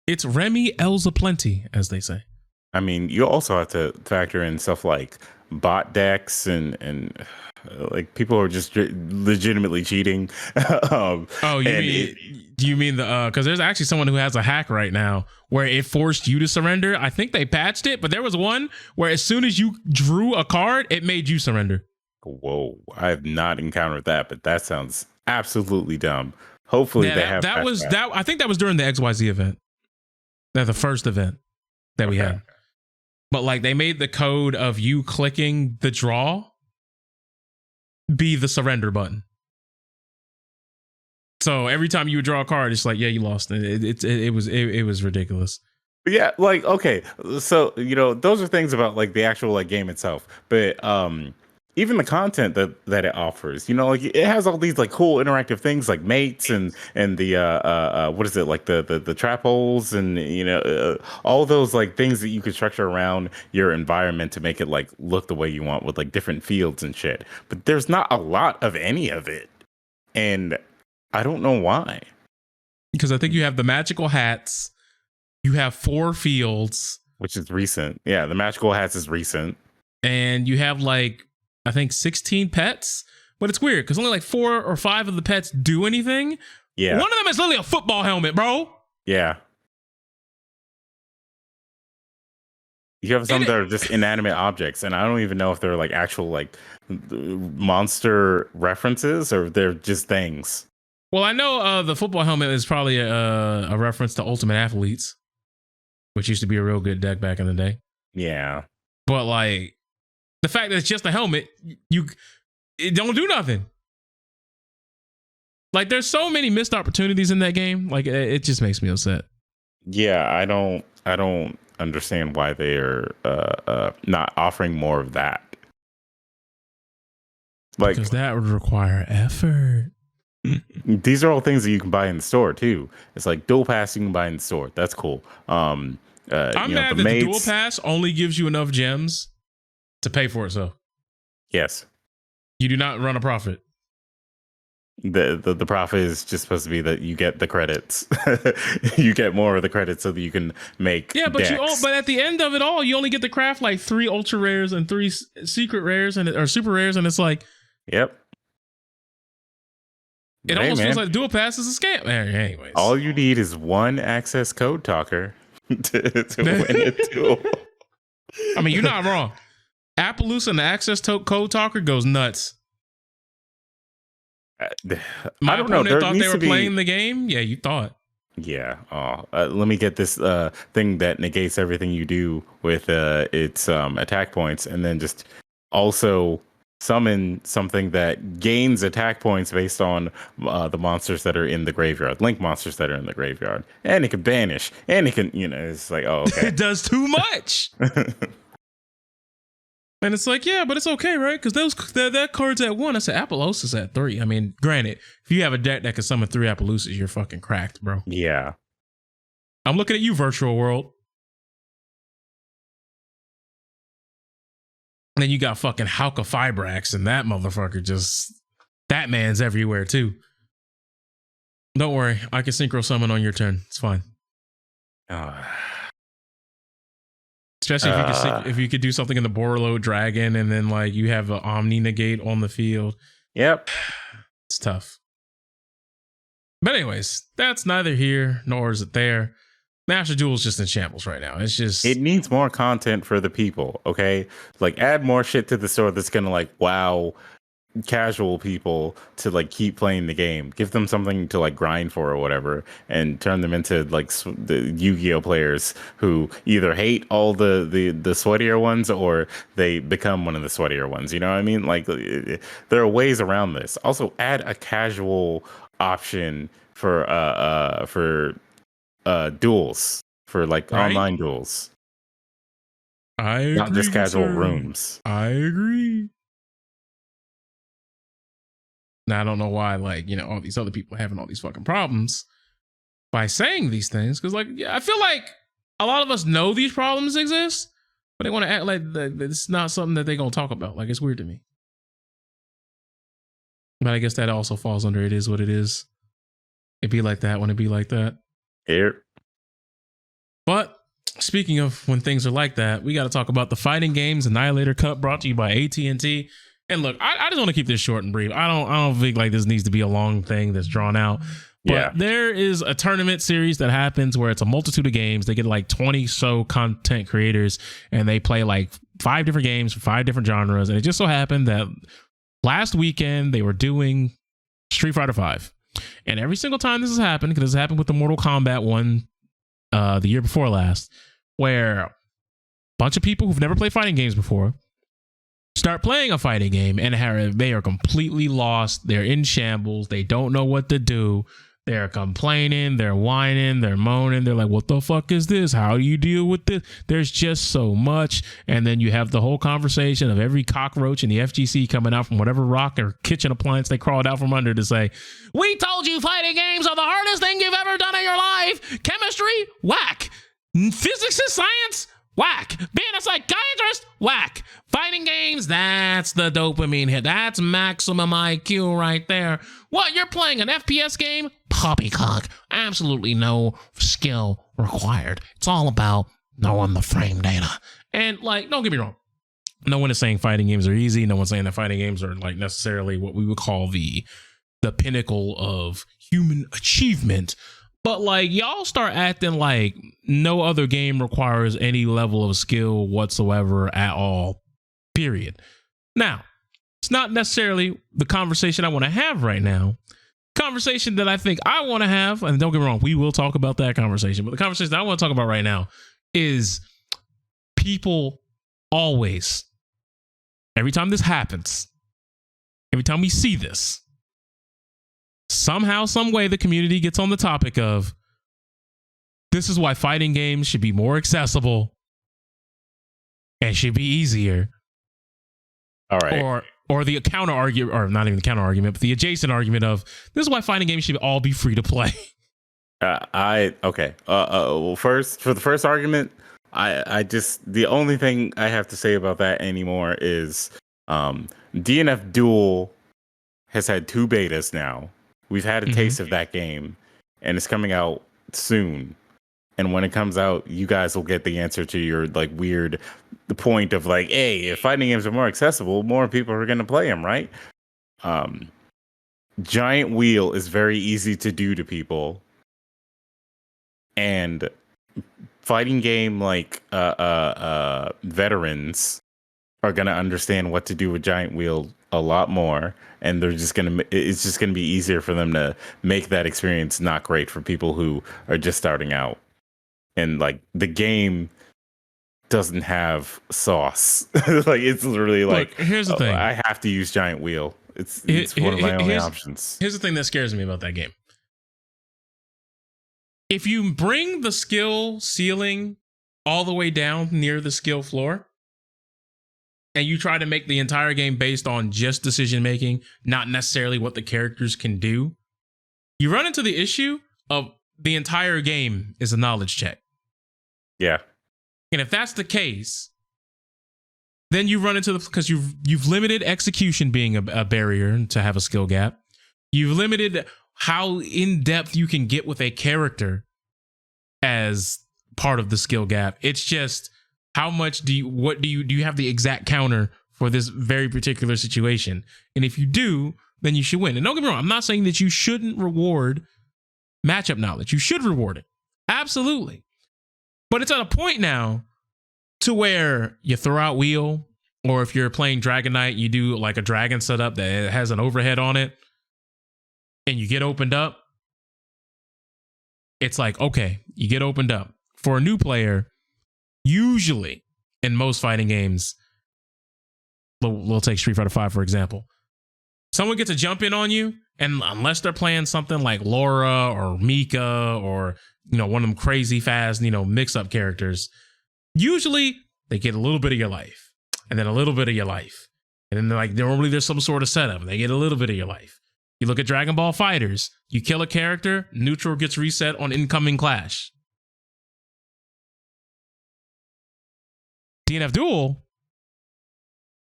It's Remy Elza plenty, as they say. I mean, you also have to factor in stuff like bot decks and like people are just legitimately cheating. Do you mean the because there's actually someone who has a hack right now where it forced you to surrender. I think they patched it, but there was one where as soon as you drew a card, it made you surrender. Whoa, I have not encountered that, but that sounds absolutely dumb. Hopefully they have that. I think that was during the XYZ event. The first event that we had. But like they made the code of you clicking the draw be the surrender button. So every time you would draw a card, it's like, yeah, you lost. It was ridiculous. Yeah, like, okay, so you know, those are things about like the actual like game itself. But even the content that it offers, you know, like it has all these like cool interactive things like mates and the what is it, like the trap holes, and you know, all those like things that you can structure around your environment to make it like look the way you want with like different fields and shit. But there's not a lot of any of it, and I don't know why. Because I think you have the magical hats, you have 4 fields, which is recent. Yeah, the magical hats is recent, and you have like, I think 16 pets, but it's weird because only like 4 or 5 of the pets do anything. Yeah. One of them is literally a football helmet, bro. Yeah. You have some that are just inanimate objects, and I don't even know if they're like actual like monster references or they're just things. Well, I know the football helmet is probably a reference to Ultimate Athletes, which used to be a real good deck back in the day. Yeah. But like, the fact that it's just a helmet, it don't do nothing. Like, there's so many missed opportunities in that game. Like, it just makes me upset. Yeah, I don't understand why they are not offering more of that. Like, because that would require effort. These are all things that you can buy in the store too. It's like dual pass you can buy in the store. That's cool. I'm mad that the dual pass only gives you enough gems to pay for it. So yes, you do not run a profit. The profit is just supposed to be that you get the credits. You get more of the credits so that you can make but at the end of it all, you only get to craft like 3 ultra rares and 3 secret rares or super rares, and it's like, yep. It almost feels like dual pass is a scam. Anyways, all you need is one access code talker to win it too. I mean, you're not wrong. Appaloosa and the access code talker goes nuts. My opponent thought they were playing the game. Yeah, you thought. Yeah. Let me get this thing that negates everything you do with its attack points, and then just also summon something that gains attack points based on the monsters that are in the graveyard, link monsters that are in the graveyard, and it can banish, and it can, you know, it's like, oh, okay. It does too much. And it's like, yeah, but it's okay, right? Because that card's at 1. I said Appaloosa's at 3. I mean, granted, if you have a deck that can summon 3 Appaloosas, you're fucking cracked, bro. Yeah. I'm looking at you, virtual world. And then you got fucking Hauka Fibrax, and that motherfucker that man's everywhere too. Don't worry, I can synchro summon on your turn. It's fine. Especially if you could do something in the Borolo Dragon, and then like you have an Omni Negate on the field. Yep. It's tough. But anyways, that's neither here nor is it there. Master Duel's just in shambles right now. It needs more content for the people, okay? Like, add more shit to the store that's gonna like wow casual people to like keep playing the game. Give them something to like grind for or whatever, and turn them into like the Yu-Gi-Oh players who either hate all the sweatier ones or they become one of the sweatier ones. You know what I mean? Like, there are ways around this. Also, add a casual option for duels, for like online duels. I agree, not just casual rooms. I agree. Now, I don't know why, like, you know, all these other people are having all these fucking problems by saying these things. Because, like, yeah, I feel like a lot of us know these problems exist, but they want to act like it's not something that they're going to talk about. Like, it's weird to me. But I guess that also falls under it is what it is. It be like that when it be like that. Here. But speaking of when things are like that, we got to talk about the Fighting Games Annihilator Cup, brought to you by AT&T. And look, I just want to keep this short and brief. I don't think like this needs to be a long thing that's drawn out. But there is a tournament series that happens where it's a multitude of games. They get like 20 so content creators, and they play like 5 different games for 5 different genres. And it just so happened that last weekend they were doing Street Fighter V. And every single time this has happened, because this happened with the Mortal Kombat one the year before last, where a bunch of people who've never played fighting games before start playing a fighting game, and they are completely lost. They're in shambles. They don't know what to do. They're complaining, they're whining, they're moaning. They're like, what the fuck is this? How do you deal with this? There's just so much. And then you have the whole conversation of every cockroach in the FGC coming out from whatever rock or kitchen appliance they crawled out from under to say, we told you fighting games are the hardest thing you've ever done in your life. Chemistry, whack. Physics and science, whack. Being a psychiatrist, whack. Fighting games, that's the dopamine hit. That's maximum IQ right there. What, you're playing an FPS game? Poppycock. Absolutely no skill required. It's all about knowing the frame data. And like, don't get me wrong. No one is saying fighting games are easy. No one's saying that fighting games are like necessarily what we would call the pinnacle of human achievement. But like, y'all start acting like no other game requires any level of skill whatsoever at all, period. Now, it's not necessarily the conversation I want to have right now. Conversation that I think I want to have, and don't get me wrong, we will talk about that conversation, but the conversation that I want to talk about right now is people always, every time this happens, every time we see this, somehow, some way, the community gets on the topic of, this is why fighting games should be more accessible and should be easier. All right. Or the counter argument, or not even the counter argument, but the adjacent argument of, this is why fighting games should all be free to play. Well, first, for the first argument, I just, the only thing I have to say about that anymore is DNF Duel has had 2 betas now. We've had a taste of that game, and it's coming out soon. And when it comes out, you guys will get the answer to your like weird, the point of like, hey, if fighting games are more accessible, more people are going to play them, right? Giant wheel is very easy to do to people, and fighting game like veterans are going to understand what to do with giant wheel a lot more, and it's just going to be easier for them to make that experience not great for people who are just starting out. And like, the game doesn't have sauce. Like, it's literally like, look, here's the thing. I have to use giant wheel. It's one of my only options. Here's the thing that scares me about that game. If you bring the skill ceiling all the way down near the skill floor, and you try to make the entire game based on just decision making, not necessarily what the characters can do, you run into the issue of the entire game is a knowledge check. Yeah. And if that's the case, then you run into because you've limited execution being a barrier to have a skill gap. You've limited how in depth you can get with a character as part of the skill gap. It's just, how much do you have the exact counter for this very particular situation? And if you do, then you should win. And don't get me wrong, I'm not saying that you shouldn't reward matchup knowledge. You should reward it. Absolutely. But it's at a point now to where you throw out wheel, or if you're playing Dragon Knight, you do like a dragon setup that has an overhead on it, and you get opened up. It's like, okay, you get opened up. For a new player, usually in most fighting games, we'll take Street Fighter V, for example. Someone gets a jump in on you, and unless they're playing something like Laura or Mika or, one of them crazy fast, mix-up characters, usually they get a little bit of your life, and then a little bit of your life. And then normally there's some sort of setup, and they get a little bit of your life. You look at Dragon Ball FighterZ, you kill a character, neutral gets reset on incoming clash. DNF Duel,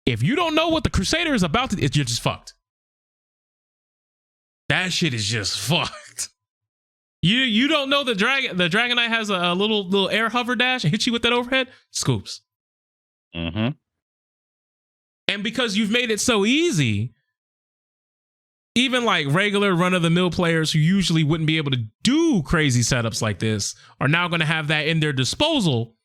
if you don't know what the Crusader is about you're just fucked. That shit is just fucked. You don't know the Dragon Knight has a little air hover dash and hits you with that overhead? Scoops. Mm-hmm. And because you've made it so easy, even like regular run-of-the-mill players who usually wouldn't be able to do crazy setups like this are now going to have that in their disposal.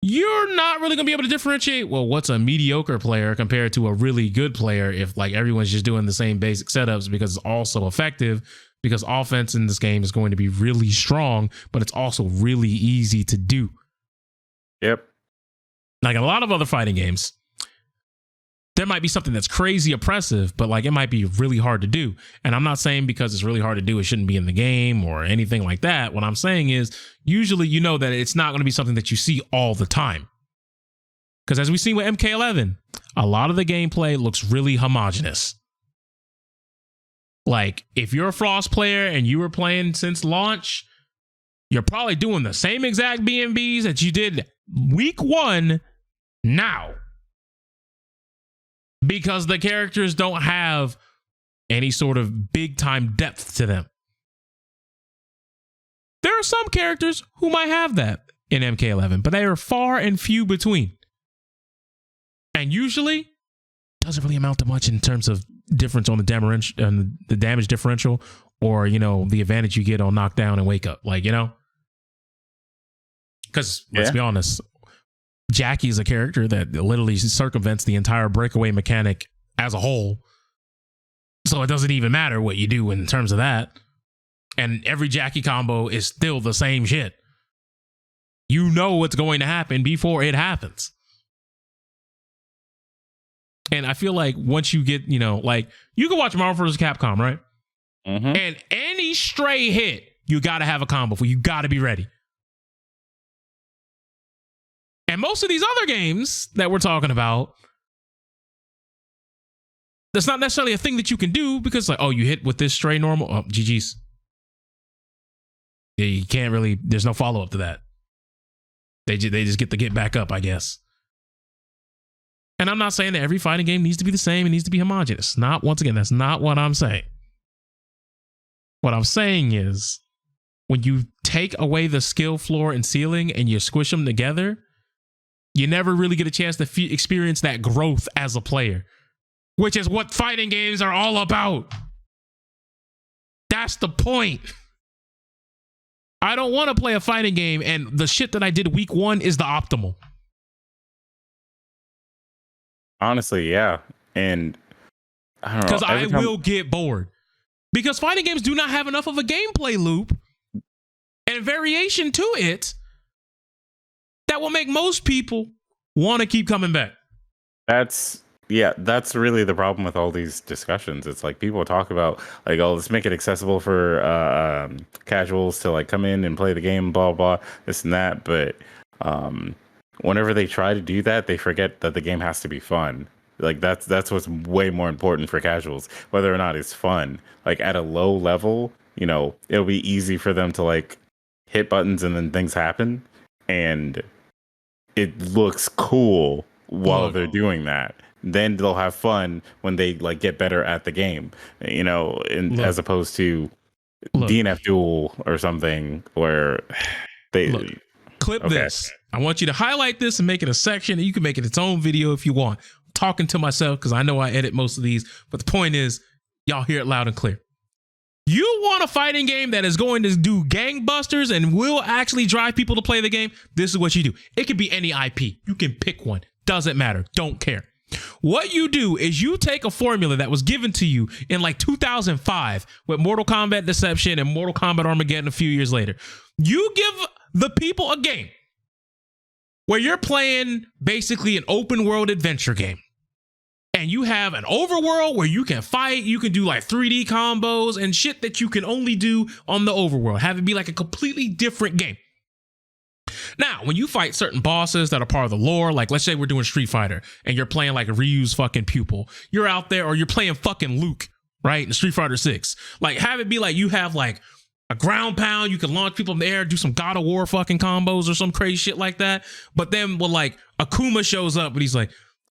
You're not really going to be able to differentiate, well, what's a mediocre player compared to a really good player if like everyone's just doing the same basic setups, because it's also effective, because offense in this game is going to be really strong, but it's also really easy to do. Yep. Like a lot of other fighting games, there might be something that's crazy oppressive, but like it might be really hard to do. And I'm not saying because it's really hard to do, it shouldn't be in the game or anything like that. What I'm saying is usually you know that it's not going to be something that you see all the time. Because as we see with MK11, a lot of the gameplay looks really homogenous. Like if you're a Frost player and you were playing since launch, you're probably doing the same exact B&Bs that you did week 1 now. Because the characters don't have any sort of big time depth to them. There are some characters who might have that in MK11, but they are far and few between. And usually doesn't really amount to much in terms of difference on the damage differential or, you know, the advantage you get on knockdown and wake up. Like, you know, because let's be honest, Jackie is a character that literally circumvents the entire breakaway mechanic as a whole. So it doesn't even matter what you do in terms of that. And every Jackie combo is still the same shit. You know what's going to happen before it happens. And I feel like once you get, you know, like you can watch Marvel vs. Capcom, right? Mm-hmm. And any stray hit, you got to have a combo for. You got to be ready. And most of these other games that we're talking about, that's not necessarily a thing that you can do because like, oh, you hit with this stray normal. Oh, GG's. Yeah, you can't really, there's no follow-up to that. They just get to get back up, I guess. And I'm not saying that every fighting game needs to be the same. It needs to be homogenous. Once again, that's not what I'm saying. What I'm saying is when you take away the skill floor and ceiling and you squish them together, you never really get a chance to experience that growth as a player, which is what fighting games are all about. That's the point. I don't want to play a fighting game and the shit that I did week 1 is the optimal. Honestly, yeah. And I don't know. Because I will get bored. Because fighting games do not have enough of a gameplay loop and variation to it that will make most people want to keep coming back. That's really the problem with all these discussions. It's like people talk about like, oh, let's make it accessible for casuals to like come in and play the game, blah, blah, this and that. But whenever they try to do that, they forget that the game has to be fun. Like that's what's way more important for casuals, whether or not it's fun. Like at a low level, you know, it'll be easy for them to like hit buttons and then things happen. And it looks cool while they're doing that. Then they'll have fun when they like get better at the game, you know, as opposed to DNF Duel or something where they clip this. I want you to highlight this and make it a section, and you can make it its own video if you want. I'm talking to myself because I know I edit most of these, but the point is, y'all hear it loud and clear. You want a fighting game that is going to do gangbusters and will actually drive people to play the game? This is what you do. It could be any IP. You can pick one. Doesn't matter. Don't care. What you do is you take a formula that was given to you in like 2005 with Mortal Kombat Deception and Mortal Kombat Armageddon a few years later. You give the people a game where you're playing basically an open world adventure game. And you have an overworld where you can fight, you can do like 3D combos and shit that you can only do on the overworld. Have it be like a completely different game. Now, when you fight certain bosses that are part of the lore, like let's say we're doing Street Fighter and you're playing like Ryu's fucking pupil, you're out there, or you're playing fucking Luke, right? In Street Fighter 6. Like have it be like you have like a ground pound, you can launch people in the air, do some God of War fucking combos or some crazy shit like that. But then when like Akuma shows up and he's like,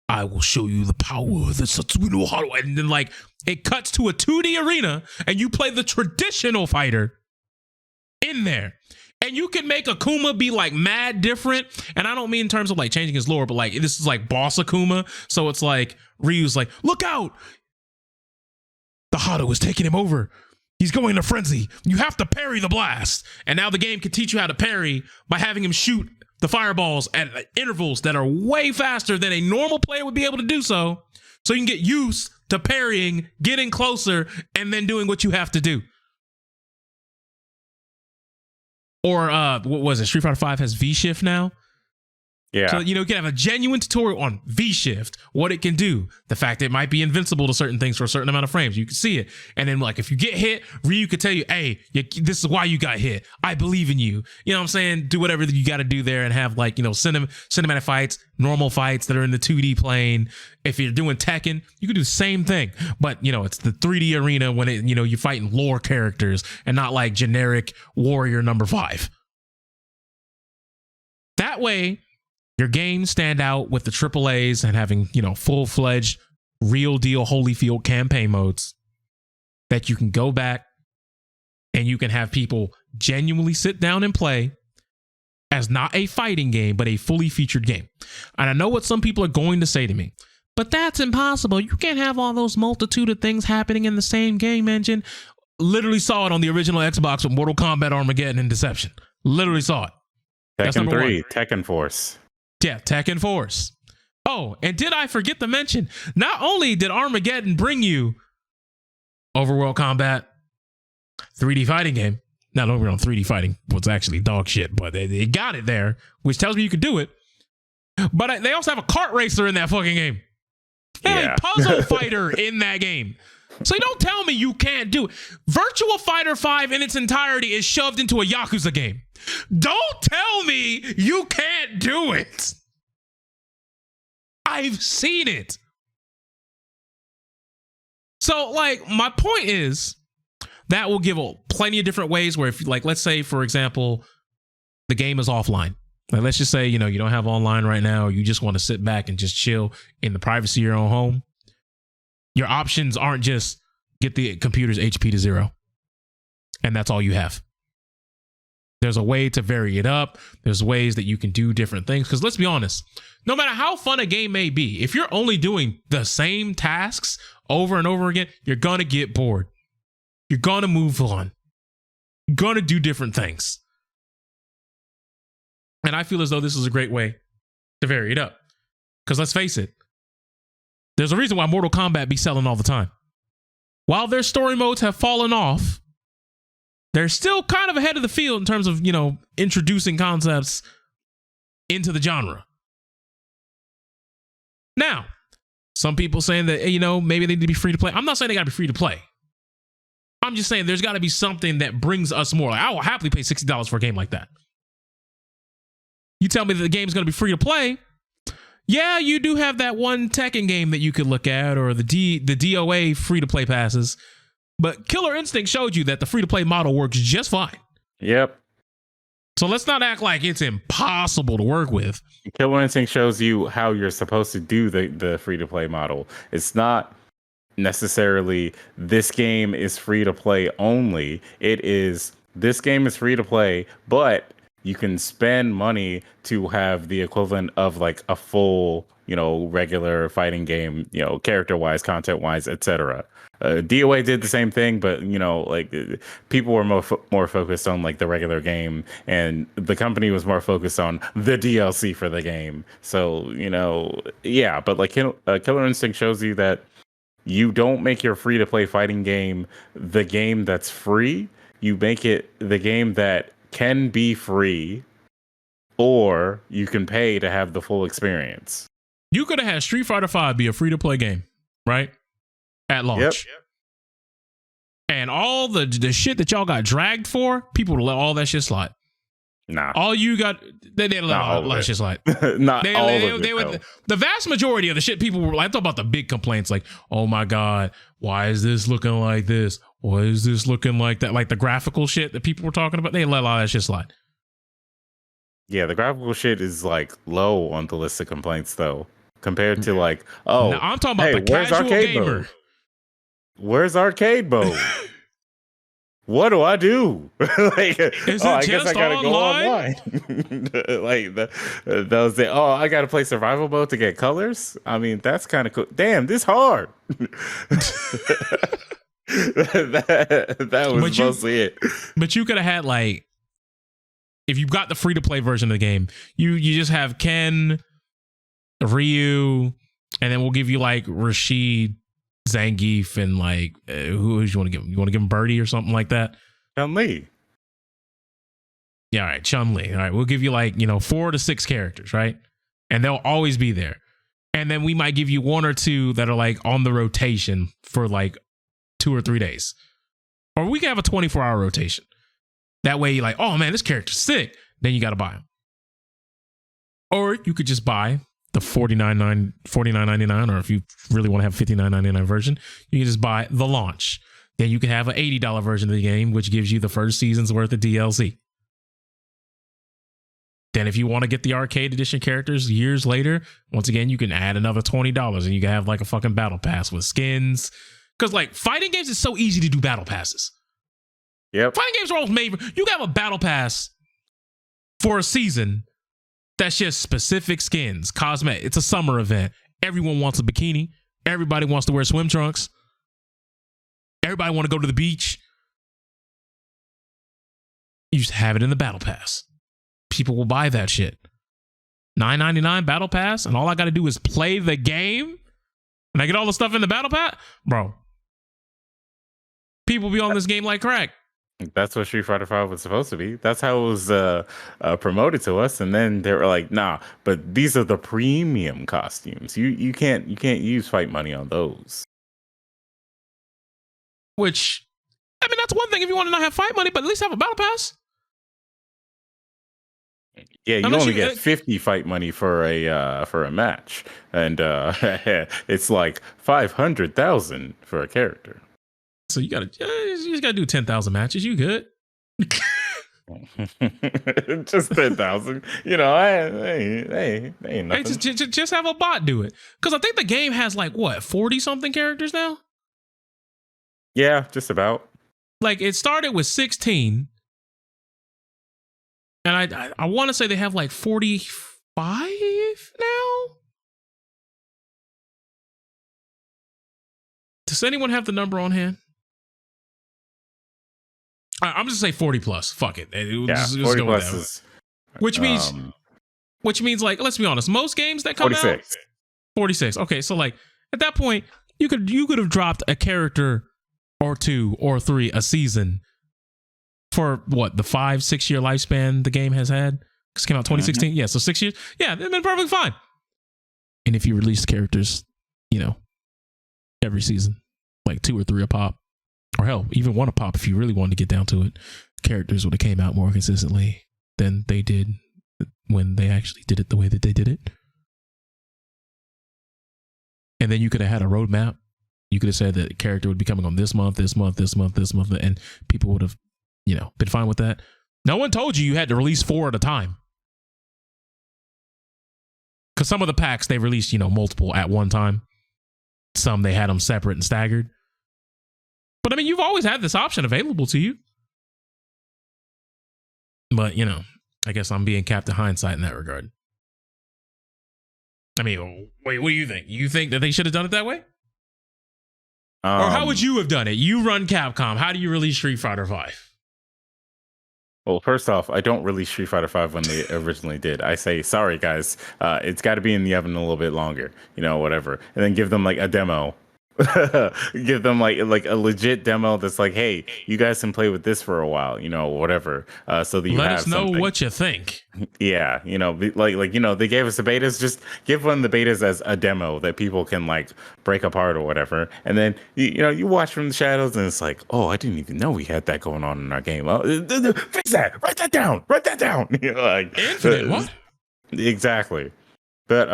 I will show you the power of the Satsuno Haro. And then like it cuts to a 2D arena and you play the traditional fighter in there. And you can make Akuma be like mad different. And I don't mean in terms of like changing his lore, but like this is like boss Akuma. So it's like Ryu's like, look out. The Hado is taking him over. He's going into frenzy. You have to parry the blast. And now the game can teach you how to parry by having him shoot the fireballs at intervals that are way faster than a normal player would be able to do so. So you can get used to parrying, getting closer, and then doing what you have to do. Or what was it? Street Fighter 5 has V-Shift now. Yeah. So, you can have a genuine tutorial on V-Shift, what it can do, the fact that it might be invincible to certain things for a certain amount of frames. You can see it. And then, like, if you get hit, Ryu could tell you, hey, this is why you got hit. I believe in you. You know what I'm saying? Do whatever you got to do there and have, like, cinematic fights, normal fights that are in the 2D plane. If you're doing Tekken, you can do the same thing. But, it's the 3D arena when you're fighting lore characters and not like generic Warrior number 5. That way, your games stand out with the AAAs and having, full-fledged, real deal Holyfield campaign modes that you can go back and you can have people genuinely sit down and play as not a fighting game, but a fully featured game. And I know what some people are going to say to me, but that's impossible. You can't have all those multitude of things happening in the same game engine. Literally saw it on the original Xbox with Mortal Kombat, Armageddon, and Deception. Literally saw it. Tekken 3, Tekken Force. Yeah, Tekken Force. Oh, and did I forget to mention, not only did Armageddon bring you Overworld Combat, 3D fighting game. Now, don't get me wrong, 3D fighting was actually dog shit, but they got it there, which tells me you could do it. But they also have a kart racer in that fucking game. They have a puzzle fighter in that game. So don't tell me you can't do it. Virtua Fighter 5 in its entirety is shoved into a Yakuza game. Don't tell me you can't do it. I've seen it. So, like, my point is that will give plenty of different ways where if, like, let's say, for example, the game is offline. Like, let's just say, you don't have online right now, or you just want to sit back and just chill in the privacy of your own home. Your options aren't just get the computer's HP to 0. And that's all you have. There's a way to vary it up. There's ways that you can do different things. Because let's be honest, no matter how fun a game may be, if you're only doing the same tasks over and over again, you're going to get bored. You're going to move on. You're going to do different things. And I feel as though this is a great way to vary it up. Because let's face it, there's a reason why Mortal Kombat be selling all the time. While their story modes have fallen off, they're still kind of ahead of the field in terms of, introducing concepts into the genre. Now, some people saying that, maybe they need to be free to play. I'm not saying they got to be free to play. I'm just saying there's got to be something that brings us more. Like, I will happily pay $60 for a game like that. You tell me that the game's going to be free to play. Yeah, you do have that one Tekken game that you could look at, or the DOA free-to-play passes. But Killer Instinct showed you that the free-to-play model works just fine. Yep. So let's not act like it's impossible to work with. Killer Instinct shows you how you're supposed to do the free-to-play model. It's not necessarily this game is free-to-play only. It is this game is free-to-play, but you can spend money to have the equivalent of like a full, regular fighting game, character-wise, content-wise, etc. DOA did the same thing, but people were more focused on like the regular game, and the company was more focused on the DLC for the game. So but like Killer Instinct shows you that you don't make your free-to-play fighting game the game that's free. You make it the game that can be free, or you can pay to have the full experience. You could have had Street Fighter V be a free-to-play game, right? At launch. Yep. And all the shit that y'all got dragged for, people would let all that shit slide. Nah. All you got, they didn't let all that shit slide. Not all of it. The vast majority of the shit people were like, I'm talking about the big complaints, like, oh my God, why is this looking like this? Why is this looking like that? Like the graphical shit that people were talking about, they didn't let all that shit slide. Yeah, the graphical shit is like low on the list of complaints though, compared to like, oh, now, I'm talking about the casual gamer. Mode? Where's arcade mode? What do I do? Like, I guess I gotta go online. Like those say, oh, I gotta play survival mode to get colors. I mean, that's kind of cool. Damn, this hard. that was mostly it. But you could have had like, if you got the free to play version of the game, you just have Ken, Ryu, and then we'll give you like Rashid, Zangief, and like who do you want to give him? You want to give him Birdie or something like that? Chun-Li. Yeah, all right, Chun-Li. All right, we'll give you like 4 to 6 characters, right? and they'll always be there. And then we might give you one or two that are like on the rotation for like 2 or 3 days. Or we can have a 24-hour rotation. That way you're like, oh man, this character's sick. Then you got to buy them. Or you could just buy the $49.99, or if you really want to have $59.99 version, you can just buy the launch. Then you can have an $80 version of the game, which gives you the first season's worth of DLC. Then if you want to get the arcade edition characters years later, once again, you can add another $20 and you can have like a fucking battle pass with skins. Because like fighting games is so easy to do battle passes. Yep. Fighting games are almost made for, you can have a battle pass for a season that's just specific skins, cosmetic. It's a summer event. Everyone wants a bikini. Everybody wants to wear swim trunks. Everybody want to go to the beach. You just have it in the battle pass. People will buy that shit. $9.99 battle pass, and all I got to do is play the game, and I get all the stuff in the battle pass, bro. People be on this game like crack. That's what Street Fighter V was supposed to be. That's how it was promoted to us, and then they were like, "Nah, but these are the premium costumes. You can't use fight money on those." Which, I mean, that's one thing if you want to not have fight money, but at least have a battle pass. Yeah, you only get 50 fight money for a match, and it's like 500,000 for a character. So you just gotta do 10,000 matches. You good? Just 10,000. You know, ain't nothing. Hey, just have a bot do it, because I think the game has like what 40 something characters now. Yeah, just about. Like it started with 16. And I want to say they have like 45 now. Does anyone have the number on hand? I'm just gonna say 40 plus. Fuck it. Yeah, 40 plus is, which means like, let's be honest, most games that come 46. out 46. Okay, so like at that point, you could have dropped a character or 2 or 3 a season for what, the 5-6 year lifespan the game has had? Because it came out 2016. Yeah, so 6 years. Yeah, they've been perfectly fine. And if you release characters, you know, every season, like 2 or 3 a pop, or hell, even 1 a pop if you really wanted to get down to it, characters would have came out more consistently than they did when they actually did it the way that they did it. And then you could have had a roadmap. You could have said that a character would be coming on this month, and people would have, you know, been fine with that. No one told you had to release 4 at a time. Because some of the packs, they released, you know, multiple at one time. Some, they had them separate and staggered. But I mean, you've always had this option available to you. But, you know, I guess I'm being Captain Hindsight in that regard. I mean, wait, what do you think? You think that they should have done it that way? Or how would you have done it? You run Capcom. How do you release Street Fighter V? Well, first off, I don't release Street Fighter V when they originally did. I say, sorry, guys, it's got to be in the oven a little bit longer, you know, whatever. And then give them like a demo. Give them like a legit demo that's like, hey, you guys can play with this for a while, you know, whatever. So that you let have us know something. what you think. Yeah, you know, like you know, they gave us the betas. Just give one of the betas as a demo that people can like break apart or whatever. And then you know, you watch from the shadows, and it's like, oh, I didn't even know we had that going on in our game. Oh, fix that. Write that down. Write that down. You know, like Infinite. What? Exactly. But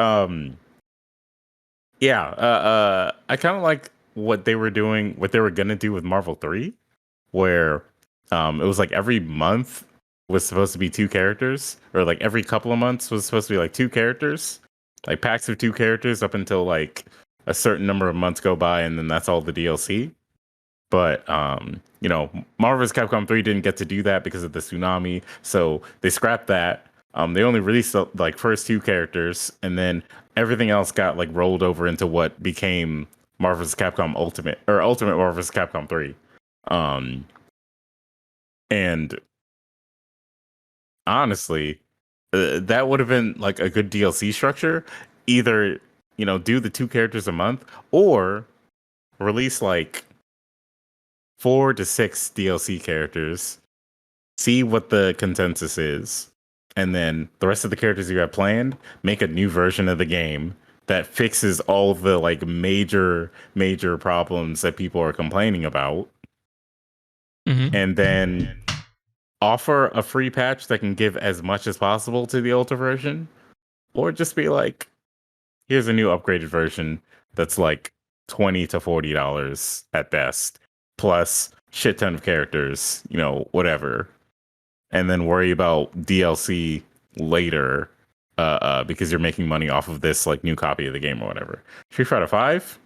yeah, I kind of like what they were doing, what they were gonna do with Marvel 3, where it was like every month was supposed to be 2 characters, or like every couple of months was supposed to be like 2 characters, like packs of 2 characters up until like a certain number of months go by, and then that's all the DLC. But you know, Marvel vs. Capcom 3 didn't get to do that because of the tsunami, so they scrapped that. They only released the like first 2 characters, and then everything else got like rolled over into what became Marvel vs. Capcom Ultimate, or Ultimate Marvel vs. Capcom 3. And honestly, that would have been like a good DLC structure. Either, you know, do the 2 characters a month, or release like 4 to 6 DLC characters. See what the consensus is. and then the rest of the characters you have planned, make a new version of the game that fixes all of the like major problems that people are complaining about, and then offer a free patch that can give as much as possible to the Ultra version, or just be like, here's a new upgraded version that's like $20 to $40 at best, plus shit ton of characters, you know, whatever, and then worry about DLC later, because you're making money off of this like new copy of the game or whatever. Street Fighter Five,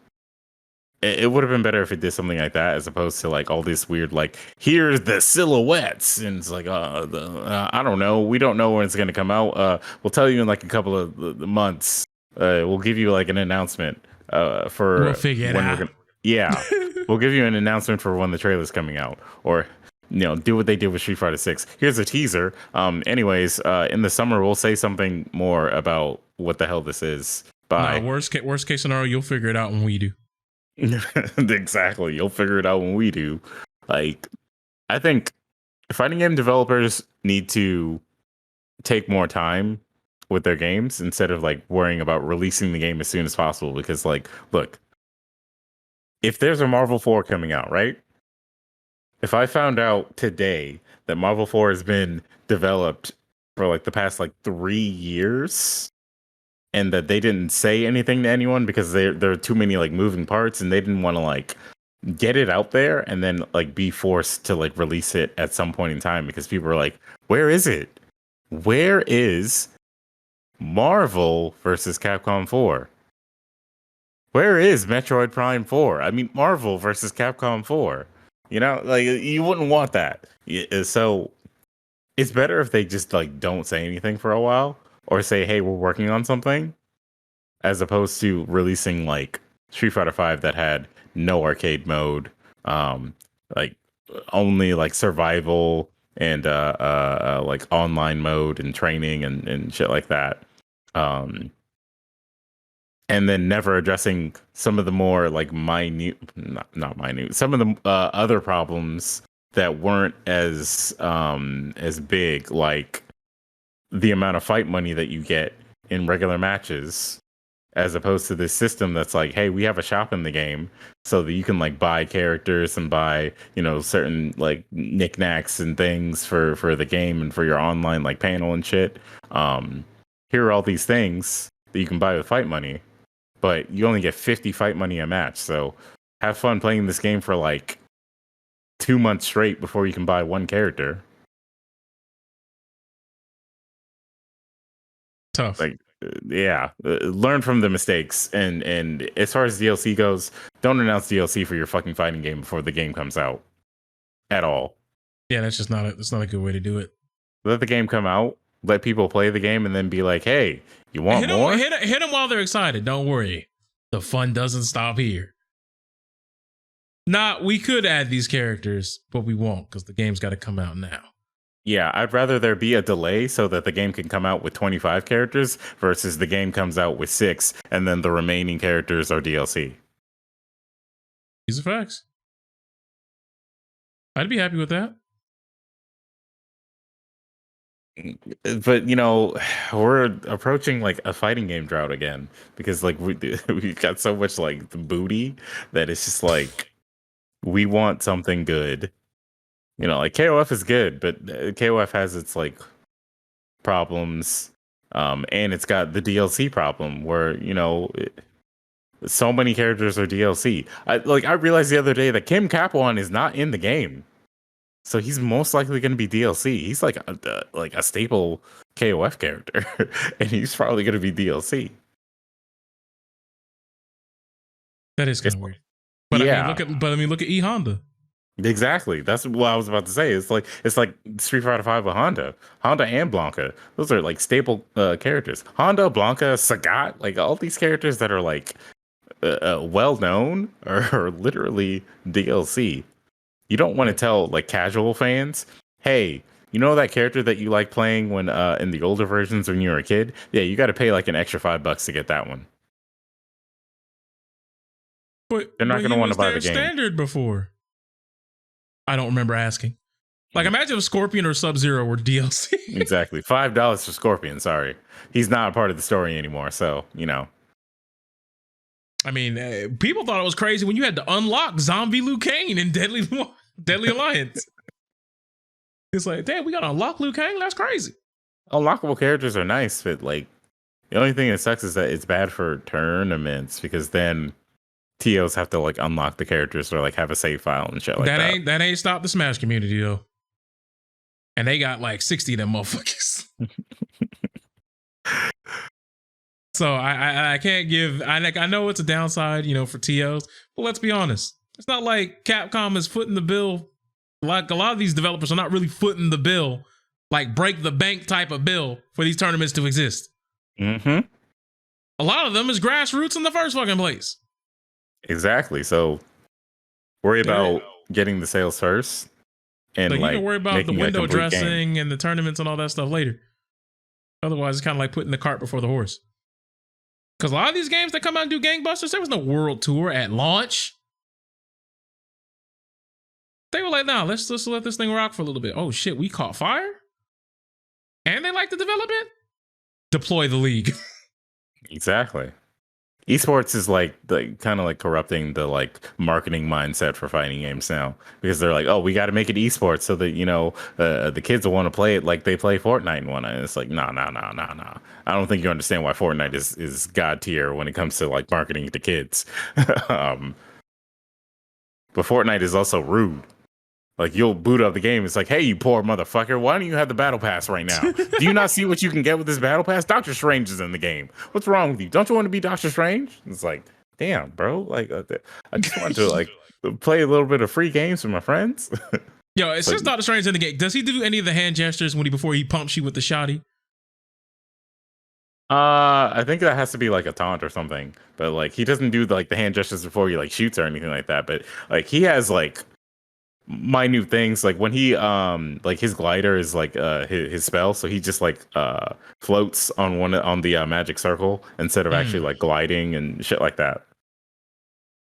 it would have been better if it did something like that, as opposed to like all this weird like, here's the silhouettes, and it's like I don't know, we don't know when it's gonna come out. We'll tell you in like a couple of months. We'll give you like an announcement for we'll figure it when out. yeah, we'll give you an announcement for when the trailer's coming out, or you know, do what they did with Street Fighter 6. Here's a teaser. Anyways, in the summer we'll say something more about what the hell this is. Bye. No, worst case scenario, you'll figure it out when we do. Exactly. You'll figure it out when we do. Like, I think fighting game developers need to take more time with their games instead of like worrying about releasing the game as soon as possible. Because, like, look, if there's a Marvel 4 coming out, right? If I found out today that Marvel 4 has been developed for like the past like 3 years, and that they didn't say anything to anyone because there are too many like moving parts, and they didn't want to like get it out there and then like be forced to like release it at some point in time, because people are like, where is it? Where is Marvel versus Capcom 4? Where is Metroid Prime 4? I mean, Marvel versus Capcom 4. You know, like, you wouldn't want that. So it's better if they just like don't say anything for a while, or say, hey, we're working on something, as opposed to releasing like Street Fighter 5 that had no arcade mode, like only like survival and like online mode and training and shit like that. And then never addressing some of the more like minute, not minute, some of the other problems that weren't as big, like the amount of fight money that you get in regular matches, as opposed to this system that's like, hey, we have a shop in the game so that you can like buy characters and buy, you know, certain like knickknacks and things for the game and for your online like panel and shit. Here are all these things that you can buy with fight money, but you only get 50 fight money a match. So have fun playing this game for like 2 months straight before you can buy one character. Tough. Like, yeah, learn from the mistakes. And as far as DLC goes, don't announce DLC for your fucking fighting game before the game comes out at all. Yeah, that's not a good way to do it. Let the game come out, let people play the game, and then be like, hey, you want more? Hit them while they're excited. Don't worry. The fun doesn't stop here. We could add these characters, but we won't, because the game's got to come out now. Yeah, I'd rather there be a delay so that the game can come out with 25 characters versus the game comes out with 6 and then the remaining characters are DLC. These are facts. I'd be happy with that. But, you know, we're approaching like a fighting game drought again, because like we got so much like the booty that it's just like, we want something good. You know, like KOF is good, but KOF has its like problems, and it's got the DLC problem where, you know, so many characters are DLC. I realized the other day that Kim Kaplon is not in the game, so he's most likely going to be DLC. He's like a staple KOF character, and he's probably going to be DLC. That is kind of weird. But yeah. I mean, look at E Honda. Exactly. That's what I was about to say. It's like Street Fighter 5 with Honda and Blanca. Those are like staple characters. Honda, Blanca, Sagat, like all these characters that are like well known are literally DLC. You don't want to tell like casual fans, hey, you know that character that you like playing when in the older versions when you were a kid? Yeah, you got to pay like an extra $5 to get that one. But they're not going to want to buy the game. Standard before. I don't remember asking. Like, imagine if Scorpion or Sub-Zero were DLC. Exactly. $5 for Scorpion. Sorry. He's not a part of the story anymore. So, you know. I mean, people thought it was crazy when you had to unlock Zombie Liu Kang in Deadly Alliance. It's like, damn, we got to unlock Liu Kang? That's crazy. Unlockable characters are nice, but like the only thing that sucks is that it's bad for tournaments because then TOs have to like unlock the characters or like have a save file and shit like that. That ain't stopped the Smash community though. And they got like 60 of them motherfuckers. So I can't give, I know it's a downside, you know, for TOs, but let's be honest. It's not like Capcom is footing the bill. Like a lot of these developers are not really footing the bill, like break the bank type of bill for these tournaments to exist. Mm-hmm. A lot of them is grassroots in the first fucking place. Exactly. So worry about getting the sales first. And like, you can worry about the window dressing game. And the tournaments and all that stuff later. Otherwise, it's kind of like putting the cart before the horse. Because a lot of these games that come out and do gangbusters, there was no world tour at launch. They were like, nah, let's let this thing rock for a little bit. Oh shit, we caught fire? And they like the development? Deploy the league. Exactly. Esports is like kind of like corrupting the like marketing mindset for fighting games now because they're like, oh, we got to make it esports so that, you know, the kids will want to play it like they play Fortnite and whatnot. And it's like, no. I don't think you understand why Fortnite is god tier when it comes to like marketing to kids. But Fortnite is also rude. Like, you'll boot up the game. It's like, hey, you poor motherfucker. Why don't you have the battle pass right now? Do you not see what you can get with this battle pass? Doctor Strange is in the game. What's wrong with you? Don't you want to be Doctor Strange? It's like, damn, bro. Like, I just want to like play a little bit of free games with my friends. Yo, it's just Doctor Strange in the game. Does he do any of the hand gestures before he pumps you with the shotty? I think that has to be like a taunt or something. But like, he doesn't do like the hand gestures before he like shoots or anything like that. But like, he has like minute things like when he like his glider is like his spell, so he just like floats on the magic circle instead of actually like gliding and shit like that.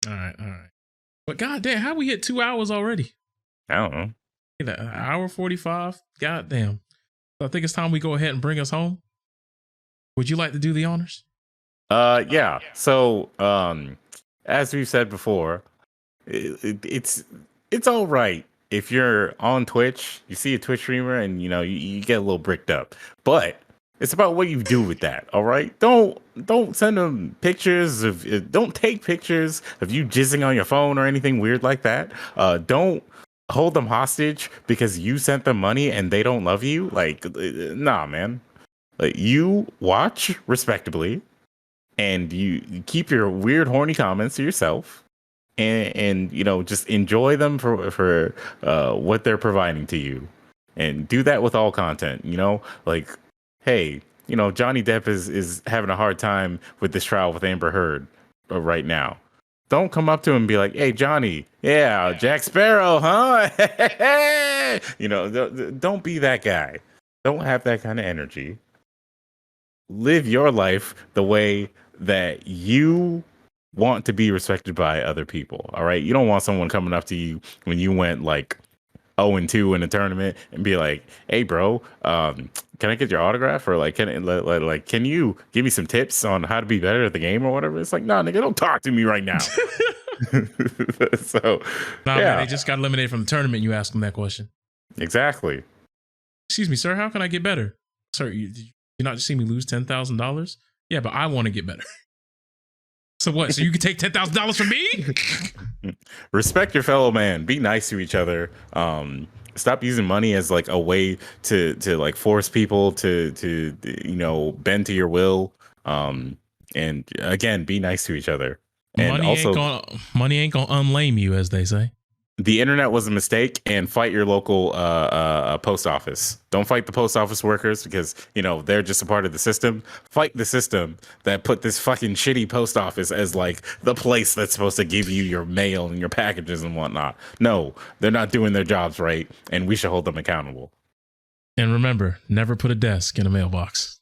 All right. But goddamn, how we hit 2 hours already? I don't know. An hour 45. Goddamn. So I think it's time we go ahead and bring us home. Would you like to do the honors? Yeah. So as we've said before, it's all right if you're on Twitch, you see a Twitch streamer and, you know, you get a little bricked up. But it's about what you do with that, all right? Don't send them pictures don't take pictures of you jizzing on your phone or anything weird like that. Don't hold them hostage because you sent them money and they don't love you. Like, nah, man. Like, you watch respectably and you keep your weird, horny comments to yourself. And you know, just enjoy them for what they're providing to you, and do that with all content. You know, like, hey, you know, Johnny Depp is having a hard time with this trial with Amber Heard right now. Don't come up to him and be like, hey, Johnny, yeah, Jack Sparrow, huh? You know, don't be that guy. Don't have that kind of energy. Live your life the way that you want to be respected by other people. All right. You don't want someone coming up to you when you went like 0-2 in a tournament and be like, hey, bro, can I get your autograph? Or like, can you give me some tips on how to be better at the game or whatever? It's like, nah, nigga, don't talk to me right now. So, man, they just got eliminated from the tournament. You asked them that question. Exactly. Excuse me, sir. How can I get better? Sir, did you not just see me lose $10,000? Yeah, but I want to get better. So what? So you can take $10,000 from me? Respect your fellow man. Be nice to each other. Stop using money as like a way to like force people to you know, bend to your will. And again, be nice to each other. And money ain't gonna unlame you, as they say. The internet was a mistake, and fight your local post office. Don't fight the post office workers because, you know, they're just a part of the system. Fight the system that put this fucking shitty post office as like the place that's supposed to give you your mail and your packages and whatnot. No, they're not doing their jobs right, and we should hold them accountable. And remember, never put a desk in a mailbox.